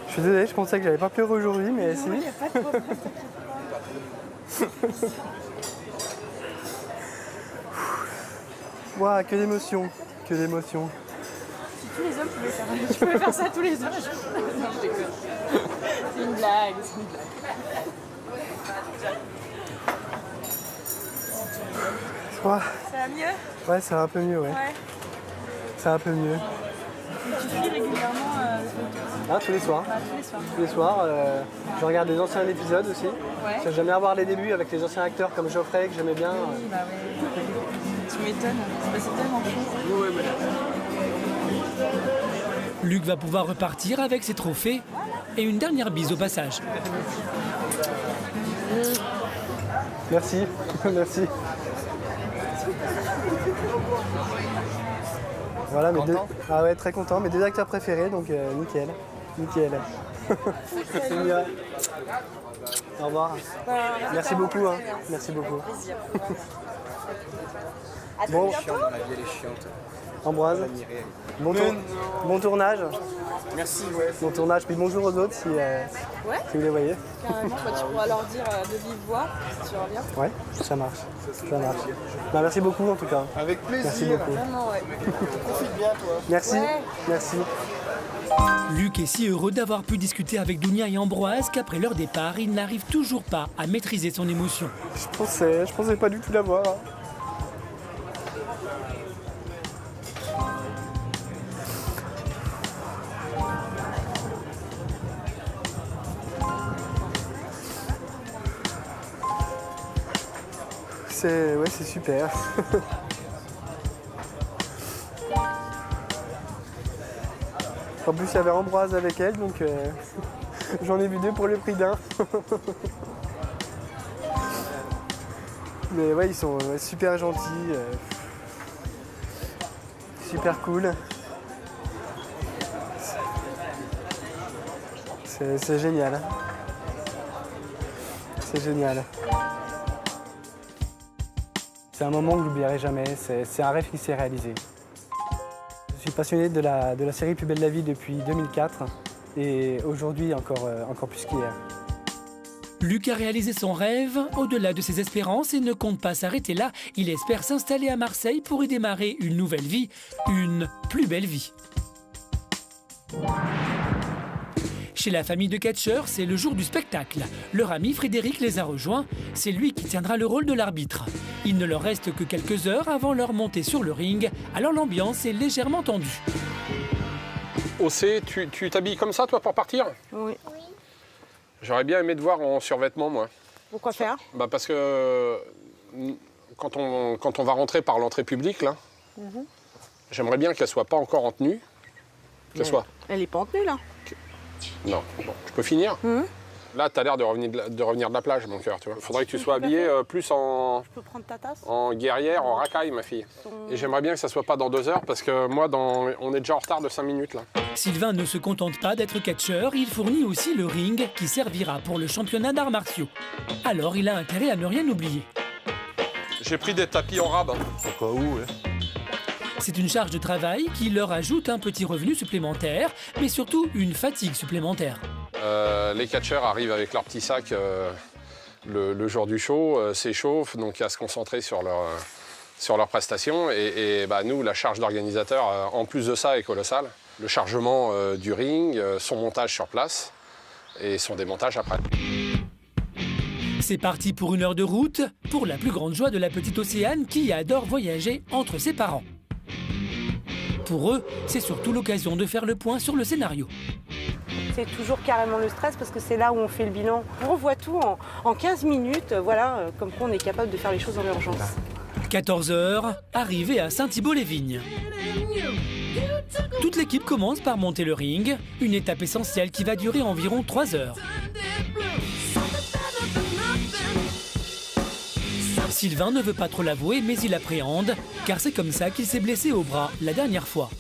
Je suis désolé, je pensais que j'allais pas pleurer aujourd'hui, mais si. Il n'y a pas de problème. Waouh, que d'émotions, que d'émotions. tous les hommes pouvaient faire. Tu pouvais faire ça tous les hommes. Non, je déconne. C'est une blague, c'est une blague. Ouais. Ça va mieux? Ouais, ça va un peu mieux, ouais. Ça va un peu mieux. Et tu fuis régulièrement Tous les soirs. Tous les soirs. Tous les soirs. Je regarde les anciens épisodes aussi. Ouais. J'aime bien revoir les débuts avec les anciens acteurs comme Geoffrey, que j'aimais bien. Oui, bah ouais. Tu m'étonnes, c'est tellement chaud. Ouais, Luc va pouvoir repartir avec ses trophées et une dernière bise au passage. Merci, merci. Voilà, mes deux... Ah ouais, très content. Mes deux acteurs préférés, donc nickel. Nickel. C'est mieux. Au revoir. Merci beaucoup. Hein. Merci beaucoup. Bon, Ambroise, bon tournage. Merci. Bon tournage, puis bonjour aux autres si vous les voyez. Carrément, tu pourras leur dire de vive voix si tu reviens. Ouais, ça marche. Ça marche. Bah, merci beaucoup en tout cas. Avec plaisir. Merci beaucoup. Vraiment, ouais. Profite bien, toi. Merci. Ouais. Merci. Luc est si heureux d'avoir pu discuter avec Dounia et Ambroise qu'après leur départ, il n'arrive toujours pas à maîtriser son émotion. Je pensais pas du tout l'avoir. C'est super. En plus, il y avait Ambroise avec elle, donc j'en ai vu deux pour le prix d'un. Mais ouais, ils sont super gentils, super cool. C'est génial. C'est génial. C'est un moment que je n'oublierai jamais, c'est un rêve qui s'est réalisé. Je suis passionné de la série Plus belle la vie depuis 2004 et aujourd'hui encore plus qu'hier. Luc a réalisé son rêve au-delà de ses espérances et ne compte pas s'arrêter là. Il espère s'installer à Marseille pour y démarrer une nouvelle vie, une plus belle vie. Chez la famille de catcheurs, c'est le jour du spectacle. Leur ami Frédéric les a rejoints. C'est lui qui tiendra le rôle de l'arbitre. Il ne leur reste que quelques heures avant leur montée sur le ring, alors l'ambiance est légèrement tendue. OC, tu t'habilles comme ça, toi, pour partir? Oui. J'aurais bien aimé te voir en survêtement, moi. Pourquoi faire? Bah parce que quand on va rentrer par l'entrée publique, là, j'aimerais bien qu'elle soit pas encore en tenue. Qu'elle soit. Elle est pas en tenue, là. Non. Bon, je peux finir? Là, tu as l'air de revenir de la plage, mon cœur. Il faudrait que tu sois habillée plus en... Je peux prendre ta tasse? En guerrière, en racaille, ma fille. Et j'aimerais bien que ça soit pas dans 2 heures, parce que moi, on est déjà en retard de 5 minutes, là. Sylvain ne se contente pas d'être catcheur, il fournit aussi le ring qui servira pour le championnat d'arts martiaux. Alors, il a intérêt à ne rien oublier. J'ai pris des tapis en rab. Au cas où, ouais. C'est une charge de travail qui leur ajoute un petit revenu supplémentaire, mais surtout une fatigue supplémentaire. Les catcheurs arrivent avec leur petit sac le jour du show, s'échauffent, donc à se concentrer sur leur prestation. Et bah, nous, la charge d'organisateur, en plus de ça, est colossale. Le chargement du ring, son montage sur place et son démontage après. C'est parti pour 1 heure de route, pour la plus grande joie de la petite Océane qui adore voyager entre ses parents. Pour eux, c'est surtout l'occasion de faire le point sur le scénario. C'est toujours carrément le stress parce que c'est là où on fait le bilan. On revoit tout en 15 minutes, voilà, comme quoi on est capable de faire les choses en urgence. 14h, arrivé à Saint-Thibault-les-Vignes. Toute l'équipe commence par monter le ring, une étape essentielle qui va durer environ 3 heures. Sylvain ne veut pas trop l'avouer, mais il appréhende, car c'est comme ça qu'il s'est blessé au bras la dernière fois.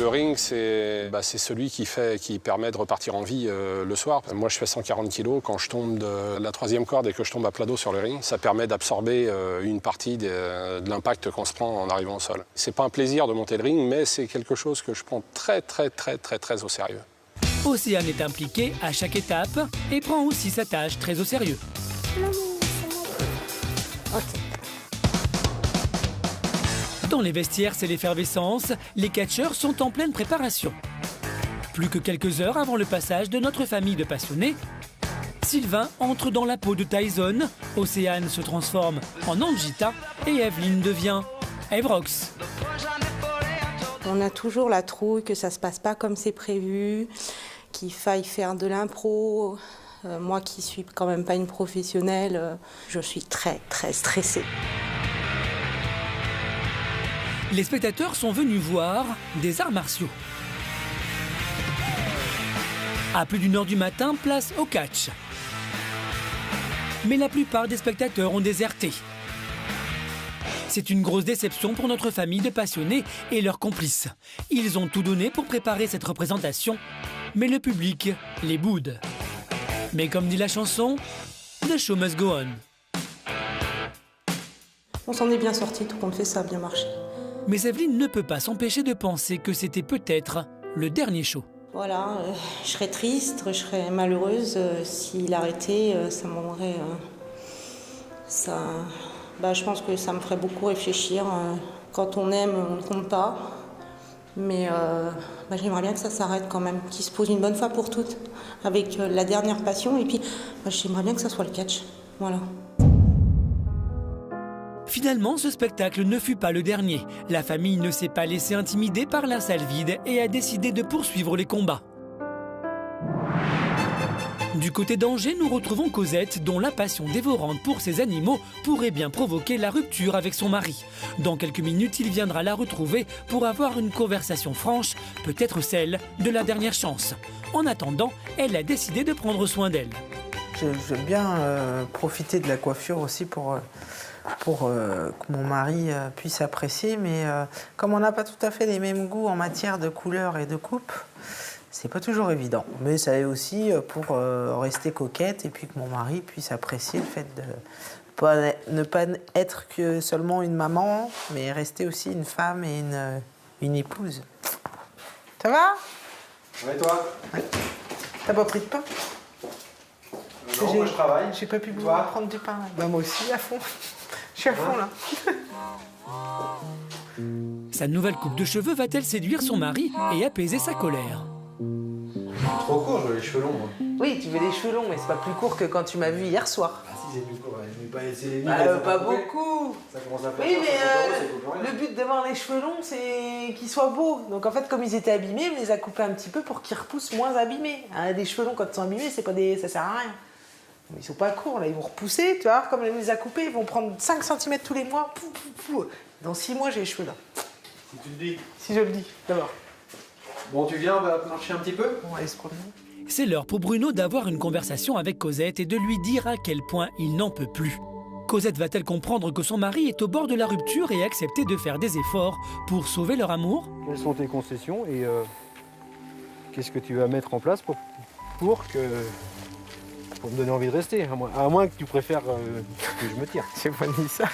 Le ring, c'est celui qui permet de repartir en vie le soir. Moi, je fais 140 kg. Quand je tombe de la 3e corde et que je tombe à plat dos sur le ring, ça permet d'absorber une partie de l'impact qu'on se prend en arrivant au sol. C'est pas un plaisir de monter le ring, mais c'est quelque chose que je prends très au sérieux. Océane est impliquée à chaque étape et prend aussi sa tâche très au sérieux. Dans les vestiaires, c'est l'effervescence. Les catcheurs sont en pleine préparation. Plus que quelques heures avant le passage de notre famille de passionnés, Sylvain entre dans la peau de Tyson, Océane se transforme en Angita et Evelyne devient Evrox. On a toujours la trouille que ça se passe pas comme c'est prévu, qu'il faille faire de l'impro. Moi qui suis quand même pas une professionnelle, je suis très stressée. Les spectateurs sont venus voir des arts martiaux. À plus d'1 heure du matin, place au catch. Mais la plupart des spectateurs ont déserté. C'est une grosse déception pour notre famille de passionnés et leurs complices. Ils ont tout donné pour préparer cette représentation, mais le public les boude. Mais comme dit la chanson, the show must go on. On s'en est bien sorti, tout compte fait, ça a bien marché. Mais Evelyne ne peut pas s'empêcher de penser que c'était peut-être le dernier show. Voilà, je serais triste, je serais malheureuse s'il arrêtait, ça m'aurait... je pense que ça me ferait beaucoup réfléchir. Quand on aime, on ne compte pas. Mais j'aimerais bien que ça s'arrête quand même, qu'il se pose une bonne fois pour toutes, avec la dernière passion. Et puis, j'aimerais bien que ça soit le catch. Voilà. Finalement, ce spectacle ne fut pas le dernier. La famille ne s'est pas laissée intimider par la salle vide et a décidé de poursuivre les combats. Du côté d'Angers, nous retrouvons Cosette, dont la passion dévorante pour ces animaux pourrait bien provoquer la rupture avec son mari. Dans quelques minutes, il viendra la retrouver pour avoir une conversation franche, peut-être celle de la dernière chance. En attendant, elle a décidé de prendre soin d'elle. J'aime bien profiter de la coiffure aussi pour que mon mari puisse apprécier, mais comme on n'a pas tout à fait les mêmes goûts en matière de couleur et de coupe, c'est pas toujours évident. Mais ça est aussi pour rester coquette et puis que mon mari puisse apprécier le fait de ne pas être que seulement une maman, mais rester aussi une femme et une épouse. Ça va? Ouais, toi? Ouais. T'as pas pris de pain? Non, moi je travaille. J'ai pas pu pouvoir prendre du pain. Bah, moi aussi, à fond. Je suis à fond, là. Sa nouvelle coupe de cheveux va-t-elle séduire son mari et apaiser sa colère? Trop court, je veux les cheveux longs. Moi. Oui, tu veux les cheveux longs, mais c'est pas plus court que quand tu m'as vu hier soir. Ah si, c'est plus court. Je vais pas laisser les pas beaucoup. Ça commence à faire oui, mais le but d'avoir les cheveux longs, c'est qu'ils soient beaux. Donc en fait, comme ils étaient abîmés, on les a coupés un petit peu pour qu'ils repoussent moins abîmés. Hein, des cheveux longs, quand ils sont abîmés, ça sert à rien. Ils sont pas courts, là, ils vont repousser, tu vois, comme on les a coupés, ils vont prendre 5 cm tous les mois. Dans 6 mois, j'ai les cheveux là. Si tu le dis. Si je le dis, d'abord. Bon, tu viens, on va marcher un petit peu? On va aller se promener. C'est l'heure pour Bruno d'avoir une conversation avec Cosette et de lui dire à quel point il n'en peut plus. Cosette va-t-elle comprendre que son mari est au bord de la rupture et accepter de faire des efforts pour sauver leur amour? Quelles sont tes concessions et qu'est-ce que tu vas mettre en place pour me donner envie de rester, à moins que tu préfères que je me tire. J'ai pas dit ça.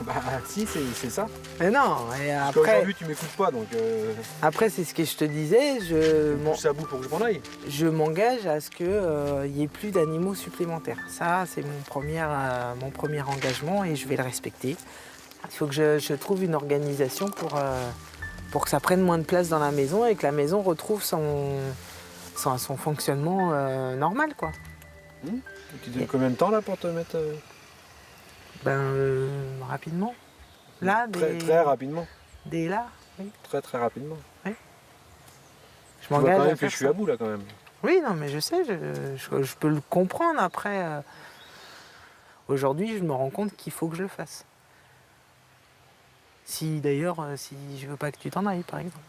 Bah si, c'est ça. Mais non, et après... Aujourd'hui tu m'écoutes pas, donc... Après, c'est ce que je te disais, je pousse à bout pour que je m'en aille. Je m'engage à ce qu'il n'y ait plus d'animaux supplémentaires. Ça, c'est mon premier engagement et je vais le respecter. Il faut que je trouve une organisation pour que ça prenne moins de place dans la maison et que la maison retrouve son fonctionnement normal, quoi. Tu donnes combien de temps là pour te mettre rapidement. Là, très rapidement. Dès là, oui. Très rapidement. Oui. Je m'engage quand même que je suis à bout là quand même. Oui, non, mais je sais, je peux le comprendre après. Aujourd'hui, je me rends compte qu'il faut que je le fasse. Si je veux pas que tu t'en ailles, par exemple.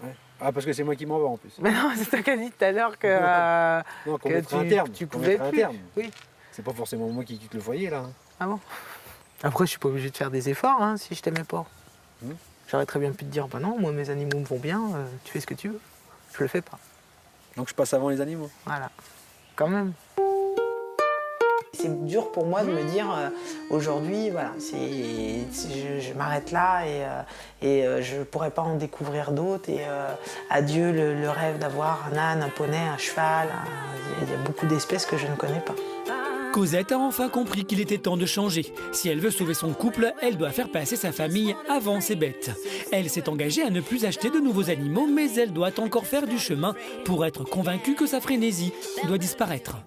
Ouais. Ah, parce que c'est moi qui m'en vais en plus. Mais non, c'est toi qui as dit tout à l'heure que, non, qu'on que un terme. Tu pouvais plus. Terme. Oui. C'est pas forcément moi qui quitte le foyer là. Ah bon? Après, je suis pas obligé de faire des efforts si je t'aimais pas. J'aurais très bien pu te dire, bah non, moi mes animaux me vont bien, tu fais ce que tu veux. Je le fais pas. Donc je passe avant les animaux. Voilà, quand même. C'est dur pour moi de me dire, aujourd'hui, voilà, je m'arrête là et je pourrais pas en découvrir d'autres. Et adieu le rêve d'avoir un âne, un poney, un cheval. Il y a beaucoup d'espèces que je ne connais pas. Cosette a enfin compris qu'il était temps de changer. Si elle veut sauver son couple, elle doit faire passer sa famille avant ses bêtes. Elle s'est engagée à ne plus acheter de nouveaux animaux, mais elle doit encore faire du chemin pour être convaincue que sa frénésie doit disparaître.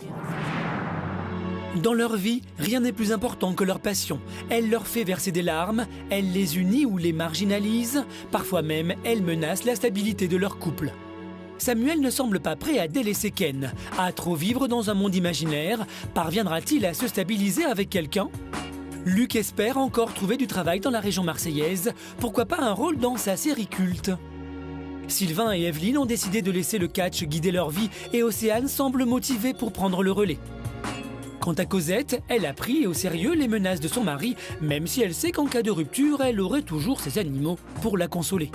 Dans leur vie, rien n'est plus important que leur passion. Elle leur fait verser des larmes, elle les unit ou les marginalise, parfois même elle menace la stabilité de leur couple. Samuel ne semble pas prêt à délaisser Ken. À trop vivre dans un monde imaginaire, parviendra-t-il à se stabiliser avec quelqu'un ? Luc espère encore trouver du travail dans la région marseillaise, pourquoi pas un rôle dans sa série culte. Sylvain et Evelyne ont décidé de laisser le catch guider leur vie et Océane semble motivée pour prendre le relais. Quant à Cosette, elle a pris au sérieux les menaces de son mari, même si elle sait qu'en cas de rupture, elle aurait toujours ses animaux pour la consoler.